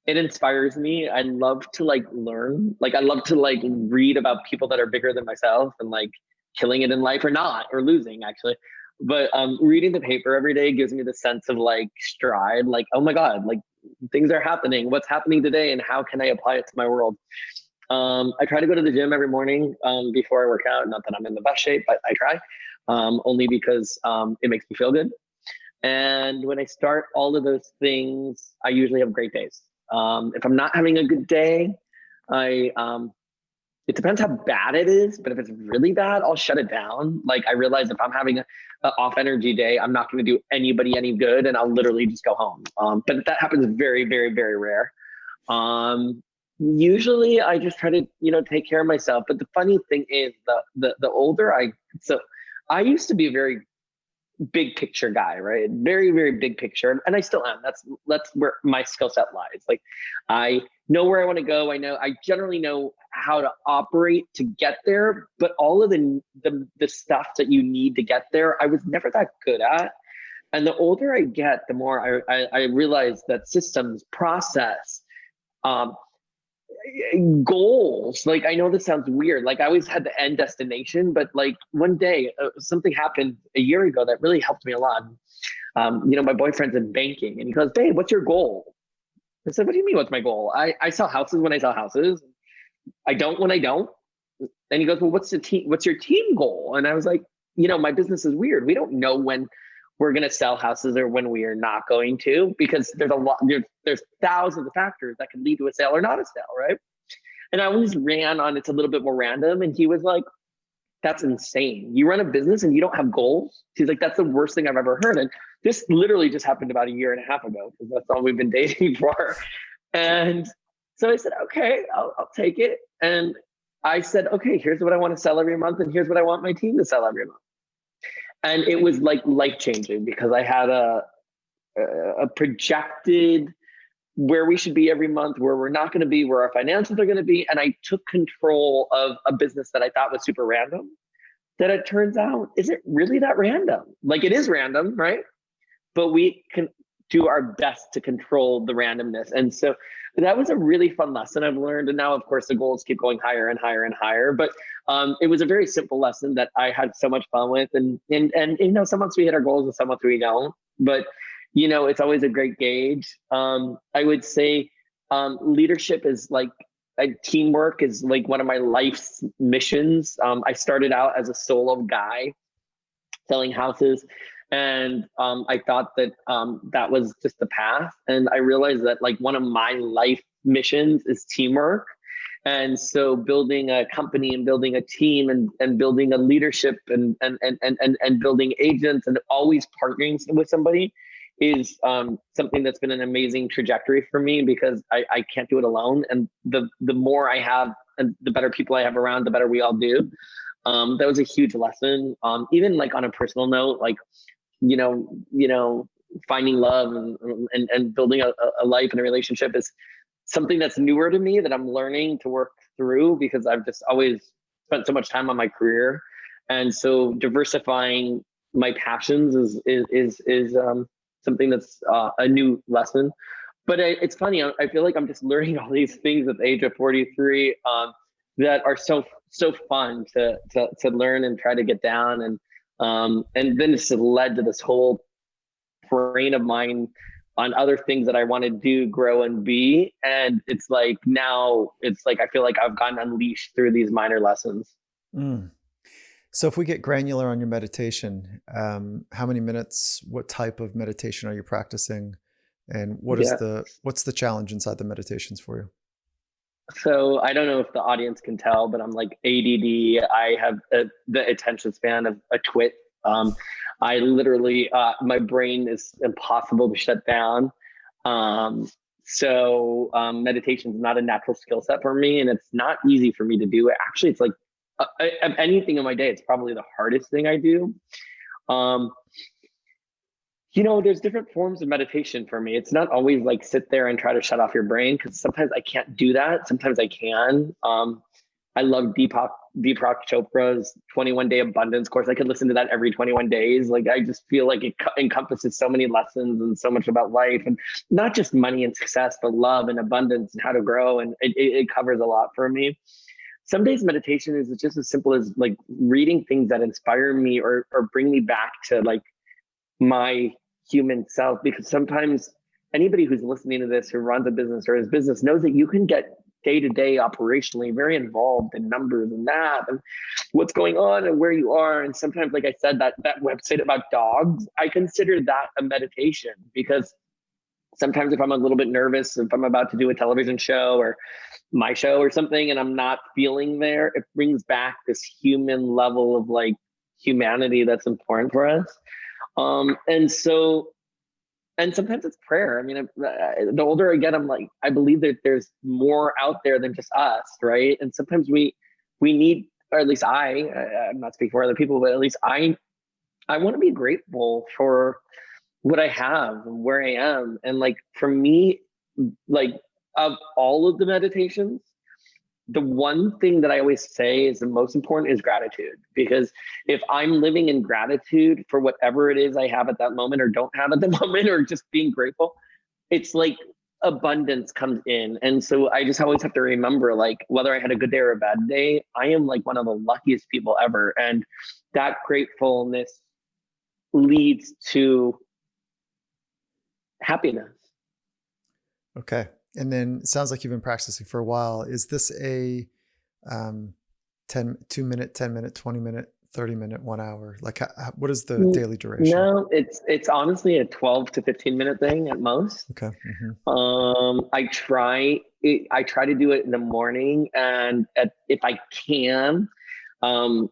It inspires me. I love to learn. I love to read about people that are bigger than myself and killing it in life, or not, or losing actually. But reading the paper every day gives me the sense of stride, oh my God, things are happening. What's happening today and how can I apply it to my world? I try to go to the gym every morning before I work out. Not that I'm in the best shape, but I try, only because it makes me feel good. And when I start all of those things, I usually have great days. If I'm not having a good day, I it depends how bad it is, but if it's really bad, I'll shut it down. Like I realize if I'm having a off energy day, I'm not going to do anybody any good, and I'll literally just go home. But that happens very, very, very rare. Usually, I just try to take care of myself. But the funny thing is, the older I used to be a very big picture guy, right? Very, very big picture. And I still am. That's where my skill set lies. Like I know where I want to go. I generally know how to operate to get there, but all of the stuff that you need to get there, I was never that good at. And the older I get, the more I realize that systems, process, goals, like I know this sounds weird, like I always had the end destination, but like one day something happened a year ago that really helped me a lot. My boyfriend's in banking and he goes, "Babe, what's your goal?" I said, "What do you mean what's my goal? I sell houses when I sell houses. I don't when I don't." And he goes, "Well, what's your team goal?" And I was like, my business is weird. We don't know when we're going to sell houses or when we are not going to, because there's thousands of factors that can lead to a sale or not a sale, right? And I always ran on it's a little bit more random. And he was like, "That's insane. You run a business and you don't have goals?" He's like, "That's the worst thing I've ever heard." And this literally just happened about a year and a half ago, because that's all we've been dating for. And so I said, "Okay, I'll take it." And I said, "Okay, here's what I want to sell every month, and here's what I want my team to sell every month." And it was like life-changing, because I had a projected where we should be every month, where we're not going to be, where our financials are going to be. And I took control of a business that I thought was super random, that it turns out isn't really that random. Like it is random, right? But we can do our best to control the randomness. And so that was a really fun lesson I've learned. And now, of course, the goals keep going higher and higher and higher. But it was a very simple lesson that I had so much fun with. And some months we hit our goals and some months we don't. But it's always a great gauge. I would say leadership is like teamwork is like one of my life's missions. I started out as a solo guy selling houses. And I thought that that was just the path. And I realized that like one of my life missions is teamwork. And so building a company and building a team and building a leadership and building agents and always partnering with somebody is something that's been an amazing trajectory for me, because I can't do it alone. And the more I have and the better people I have around, the better we all do. That was a huge lesson. Even like on a personal note, like, finding love and building a life and a relationship is something that's newer to me, that I'm learning to work through, because I've just always spent so much time on my career. And so diversifying my passions is something that's a new lesson. But it's funny, I feel like I'm just learning all these things at the age of 43 that are so fun to learn and try to get down. And then it's led to this whole brain of mine on other things that I want to do, grow, and be. And it's like now it's like I feel like I've gotten unleashed through these minor lessons. Mm. So if we get granular on your meditation, how many minutes, what type of meditation are you practicing? And what's the challenge inside the meditations for you? So I don't know if the audience can tell, but I'm like ADD. I have the attention span of a twit. I literally, my brain is impossible to shut down. So meditation is not a natural skill set for me, and it's not easy for me to do. Actually, it's like anything in my day, it's probably the hardest thing I do. There's different forms of meditation for me. It's not always like sit there and try to shut off your brain, because sometimes I can't do that. Sometimes I can. I love Deepak Chopra's 21-day abundance course. I could listen to that every 21 days. Like, I just feel like it encompasses so many lessons and so much about life, and not just money and success, but love and abundance and how to grow. And it covers a lot for me. Some days meditation is just as simple as like reading things that inspire me or bring me back to like my human self, because sometimes anybody who's listening to this who runs a business or his business knows that you can get day to day operationally, very involved in numbers and math and what's going on and where you are. And sometimes, like I said, that website about dogs, I consider that a meditation, because sometimes if I'm a little bit nervous, if I'm about to do a television show or my show or something, and I'm not feeling there, it brings back this human level of like humanity that's important for us. And sometimes it's prayer. I mean, the older I get, I'm like, I believe that there's more out there than just us, right? And sometimes we need, or at least I'm not speaking for other people, but at least I want to be grateful for what I have and where I am. And like, for me, like, of all of the meditations, the one thing that I always say is the most important is gratitude. Because if I'm living in gratitude for whatever it is I have at that moment or don't have at the moment, or just being grateful, it's like abundance comes in. And so I just always have to remember, like, whether I had a good day or a bad day, I am like one of the luckiest people ever. And that gratefulness leads to happiness. Okay. And then it sounds like you've been practicing for a while. Is this a 2-minute, 10-minute, 20-minute, 30-minute, 1 hour? Like, what is the daily duration? No, it's honestly a 12 to 15-minute thing at most. Okay. Mm-hmm. I try to do it in the morning, and if I can, the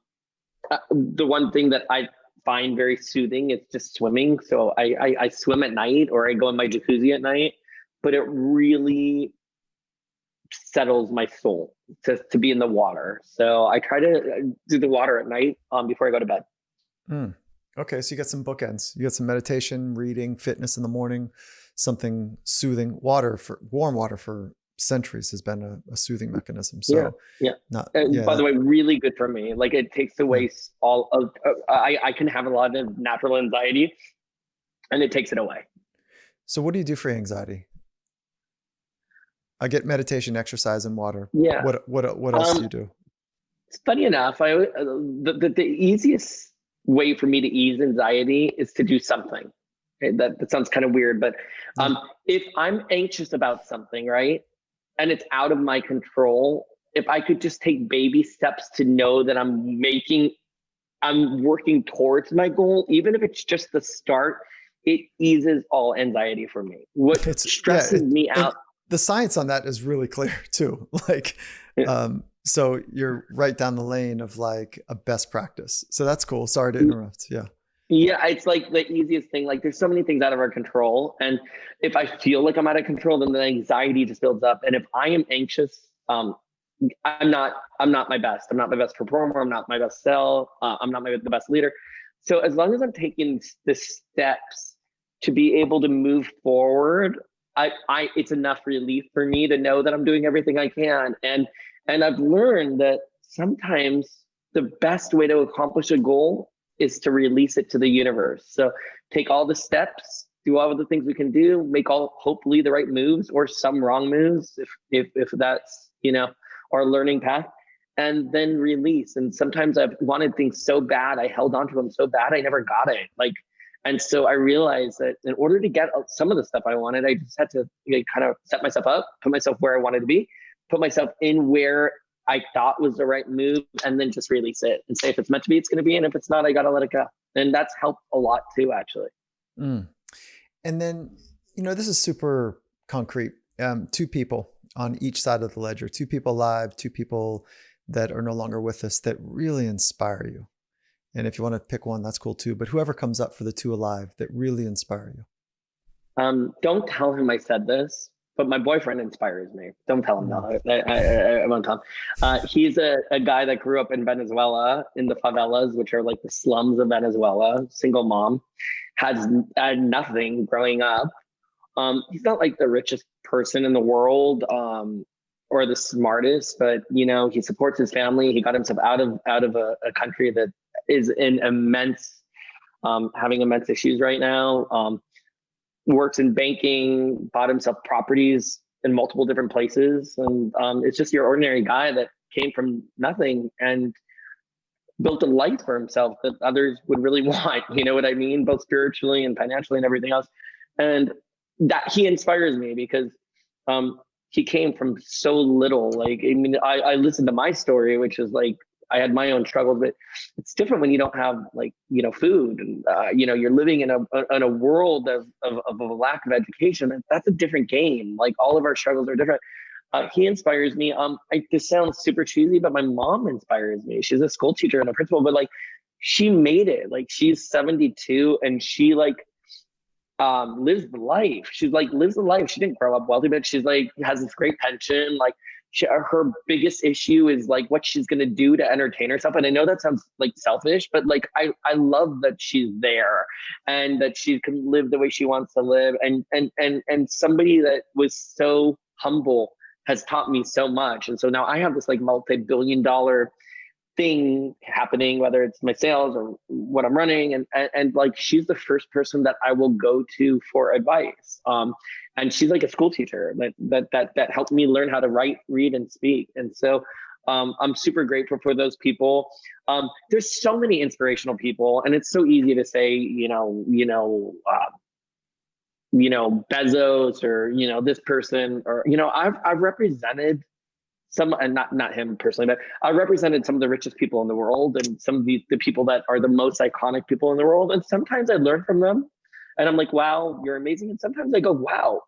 one thing that I find very soothing is just swimming. So I swim at night, or I go in my jacuzzi at night. But it really settles my soul to be in the water. So I try to do the water at night before I go to bed. Okay, so you got some bookends. You got some meditation, reading, fitness in the morning, something soothing. Warm water for centuries has been a soothing mechanism. So yeah. By the way, really good for me. Like, it takes away all of. I can have a lot of natural anxiety, and it takes it away. So what do you do for anxiety? I get meditation, exercise, and water. Yeah. What else do you do? It's funny enough. The easiest way for me to ease anxiety is to do something. Okay, that sounds kind of weird, but if I'm anxious about something, right, and it's out of my control, if I could just take baby steps to know that I'm working towards my goal, even if it's just the start, it eases all anxiety for me. What stresses me out. The science on that is really clear too. Like, so you're right down the lane of like a best practice. So that's cool. Sorry to interrupt. Yeah. Yeah. It's like the easiest thing. Like, there's so many things out of our control. And if I feel like I'm out of control, then the anxiety just builds up. And if I am anxious, I'm not my best. I'm not my best performer. I'm not my best self. I'm not the best leader. So as long as I'm taking the steps to be able to move forward, it's enough relief for me to know that I'm doing everything I can. And I've learned that sometimes the best way to accomplish a goal is to release it to the universe. So take all the steps, do all of the things we can do, make hopefully the right moves, or some wrong moves if that's, our learning path, and then release. And sometimes I've wanted things so bad, I held on to them so bad, I never got it. And so I realized that in order to get some of the stuff I wanted, I just had to kind of set myself up, put myself where I wanted to be, put myself in where I thought was the right move, and then just release it and say, if it's meant to be, it's going to be. And if it's not, I got to let it go. And that's helped a lot too, actually. And then, this is super concrete. 2 people on each side of the ledger, 2 people alive, 2 people that are no longer with us that really inspire you. And if you want to pick one, that's cool too. But whoever comes up for the 2 alive that really inspire you. Don't tell him I said this, but my boyfriend inspires me. Don't tell him that. I won't tell him. He's a guy that grew up in Venezuela, in the favelas, which are like the slums of Venezuela. Single mom, had nothing growing up. He's not like the richest person in the world, or the smartest, but he supports his family. He got himself out of a country that is in having immense issues right now. Works in banking, bought himself properties in multiple different places. And it's just your ordinary guy that came from nothing and built a life for himself that others would really want, you know what I mean? Both spiritually and financially and everything else. And that he inspires me because he came from so little. Like, I mean, I listened to my story, which is like, I had my own struggles, but it's different when you don't have, like, you know, food, and you know, you're living in a world of a lack of education. That's a different game. Like, all of our struggles are different. He inspires me. This sounds super cheesy, but my mom inspires me. She's a school teacher and a principal, but like, she made it. Like, she's 72 and she like lives the life. She's like lives the life. She didn't grow up wealthy, but she's like has this great pension. Like, her biggest issue is like what she's gonna do to entertain herself. And I know that sounds like selfish, but like I love that she's there and that she can live the way she wants to live. And somebody that was so humble has taught me so much. And so now I have this like multi-billion-dollar thing happening, whether it's my sales or what I'm running, and like, she's the first person that I will go to for advice. And she's like a school teacher that helped me learn how to write, read, and speak. And so I'm super grateful for those people. There's so many inspirational people, and it's so easy to say, Bezos, or, this person, or, I've represented some, and not him personally, but I represented some of the richest people in the world, and some of the people that are the most iconic people in the world. And sometimes I learn from them and I'm like, wow, you're amazing. And sometimes I go, wow,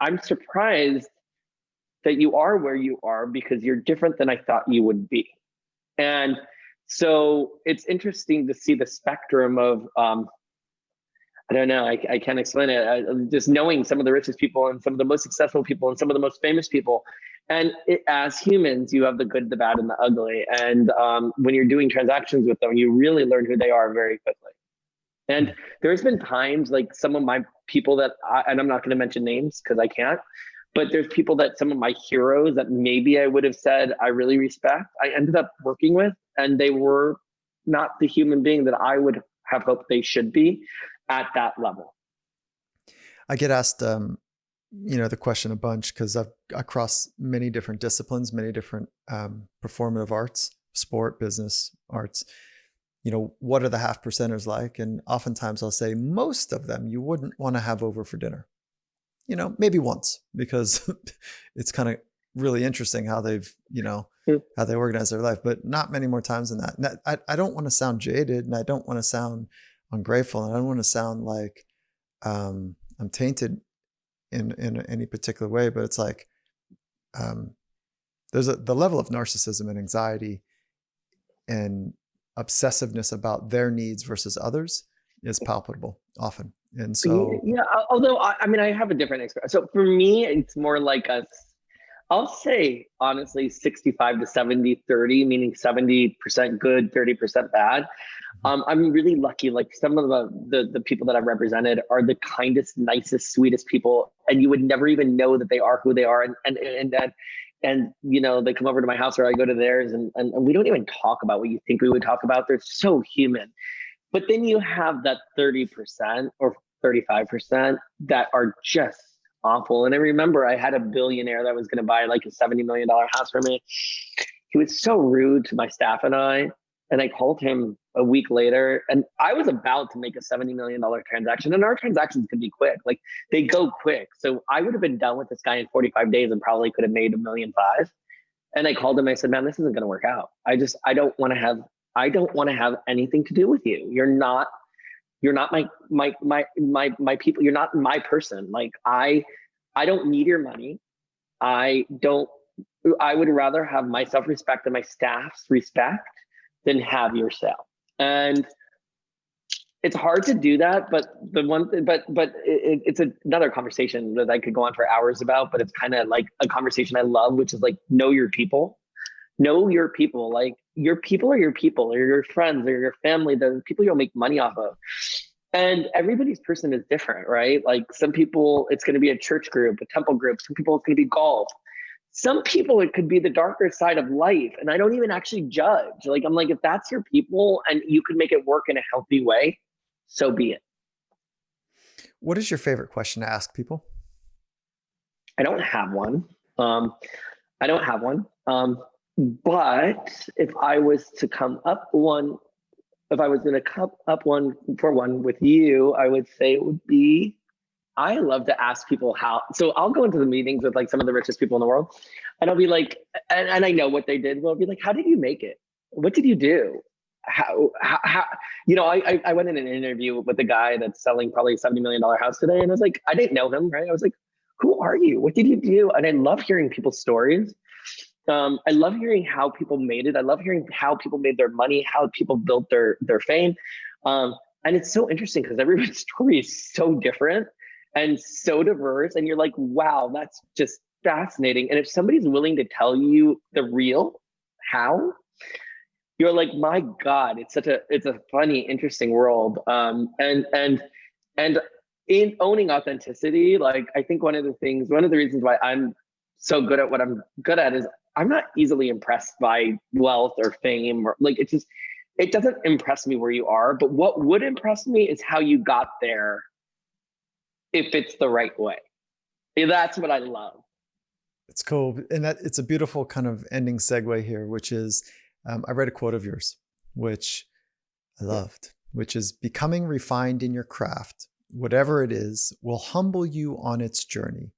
I'm surprised that you are where you are, because you're different than I thought you would be. And so it's interesting to see the spectrum of, I don't know, I can't explain it. Just knowing some of the richest people and some of the most successful people and some of the most famous people. And as humans, you have the good, the bad, and the ugly. And when you're doing transactions with them, you really learn who they are very quickly. And there's been times, like, some of my people that, and I'm not going to mention names because I can't, but there's people that, some of my heroes that maybe I would have said I really respect, I ended up working with, and they were not the human being that I would have hoped they should be at that level. I get asked, the question a bunch, because I cross many different disciplines, many different performative arts, sport, business, arts. What are the half percenters like? And oftentimes I'll say most of them you wouldn't want to have over for dinner. Maybe once, because it's kind of really interesting how they've, how they organize their life, but not many more times than that. And I don't want to sound jaded, and I don't want to sound ungrateful, and I don't want to sound like I'm tainted in any particular way, but it's like there's the level of narcissism and anxiety and obsessiveness about their needs versus others is palpable often. And so yeah, although I have a different experience. So for me, it's more like I'll say honestly 65 to 70, 30, meaning 70% good, 30% bad. I'm really lucky. Like, some of the people that I've represented are the kindest, nicest, sweetest people, and you would never even know that they are who they are. And they come over to my house, or I go to theirs, and we don't even talk about what you think we would talk about. They're so human. But then you have that 30% or 35% that are just awful. And I remember I had a billionaire that was going to buy like a $70 million house for me. He was so rude to my staff and I called him a week later, and I was about to make a $70 million transaction, and our transactions could be quick. Like, they go quick. So I would have been done with this guy in 45 days and probably could have made $1.5 million. And I called him. I said, man, this isn't going to work out. I don't want to have anything to do with you. You're not my people. You're not my person. Like, I don't need your money. I would rather have my self-respect and my staff's respect than have your sale. And it's hard to do that, but it's another conversation that I could go on for hours about, but it's kind of like a conversation I love, which is like, know your people. Like, your people are your people, or your friends, or your family, the people you'll make money off of. And everybody's person is different, right? Like, some people, it's going to be a church group, a temple group. Some people, it's going to be golf. Some people, it could be the darker side of life. And I don't even actually judge. Like, I'm like, if that's your people and you can make it work in a healthy way, so be it. What is your favorite question to ask people? I don't have one. But if I was to come up one, if I was going to come up one for one with you, I would say it would be, I love to ask people how. So I'll go into the meetings with like some of the richest people in the world, and I'll be like, and I know what they did. Well, I'll be like, how did you make it? What did you do? How you know, I went in an interview with a guy that's selling probably a $70 million house today. And I was like, I didn't know him, right? I was like, who are you? What did you do? And I love hearing people's stories. I love hearing how people made it. I love hearing how people made their money, how people built their fame. And it's so interesting because everyone's story is so different and so diverse. And you're like, wow, that's just fascinating. And if somebody's willing to tell you the real how, you're like, my God, it's a funny, interesting world. And in owning authenticity, like I think one of the reasons why I'm so good at what I'm good at is I'm not easily impressed by wealth or fame, or like it doesn't impress me where you are. But what would impress me is how you got there, if it's the right way. That's what I love. It's cool. And that it's a beautiful kind of ending segue here, which is, I read a quote of yours, which I loved, which is, becoming refined in your craft, whatever it is, will humble you on its journey,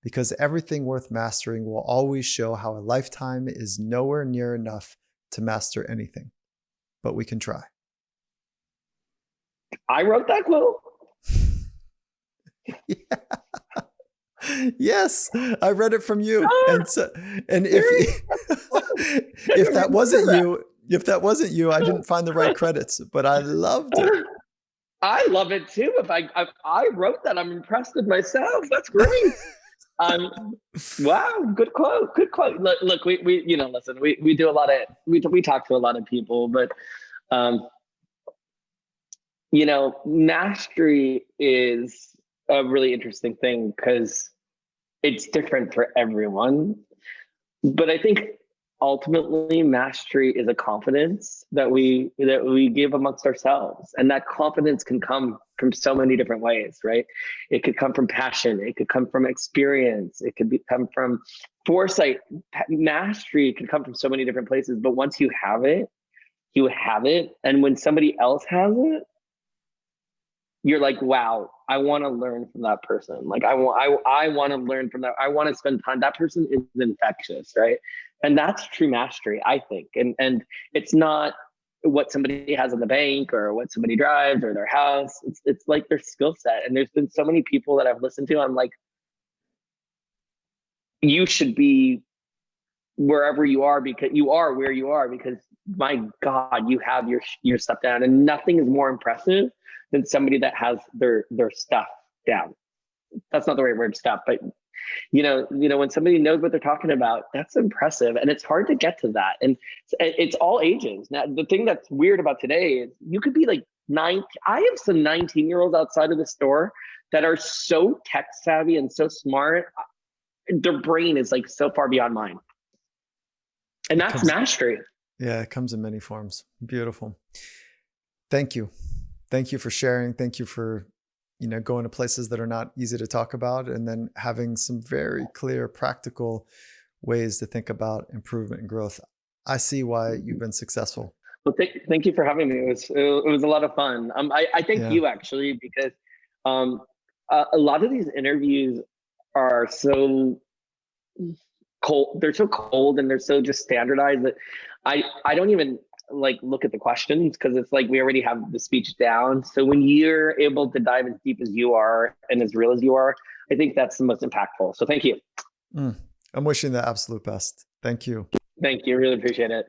because everything worth mastering will always show how a lifetime is nowhere near enough to master anything, but we can try. I wrote that quote. Yeah. Yes, I read it from you. And so, and if that wasn't you, I didn't find the right credits, but I loved it. I love it too. If I wrote that, I'm impressed with myself. That's great. Wow, good quote. Good quote. Look, we you know, listen, we do a lot of we talk to a lot of people, but you know, mastery is a really interesting thing because it's different for everyone. But I think ultimately mastery is a confidence that we give amongst ourselves, and that confidence can come from so many different ways, right? It could come from passion, it could come from experience, it could come from foresight. Mastery could come from so many different places, but once you have it, you have it. And when somebody else has it, you're like, wow, I want to learn from that person. Like I want to learn from that. I want to spend time. That person is infectious, right? And that's true mastery, I think. And it's not what somebody has in the bank or what somebody drives or their house. It's like their skill set. And there's been so many people that I've listened to. I'm like, you should be wherever you are, because you are where you are, because my God, you have your stuff down. And nothing is more impressive than somebody that has their stuff down. That's not the right word, stuff, but you know, when somebody knows what they're talking about, that's impressive. And it's hard to get to that. And it's all ages. Now, the thing that's weird about today is you could be like I have some 19-year-olds outside of the store that are so tech savvy and so smart. Their brain is like so far beyond mine. And that's mastery. Yeah, it comes in many forms. Beautiful. Thank you. Thank you for sharing. Thank you for, going to places that are not easy to talk about, and then having some very clear, practical ways to think about improvement and growth. I see why you've been successful. Well, thank you for having me. It was a lot of fun. I thank you actually, because a lot of these interviews are so cold. They're so cold and they're so just standardized that I don't even like look at the questions, because it's like we already have the speech down. So when you're able to dive as deep as you are and as real as you are, I think that's the most impactful. So thank you. I'm wishing the absolute best. Thank you. Thank you. Really appreciate it.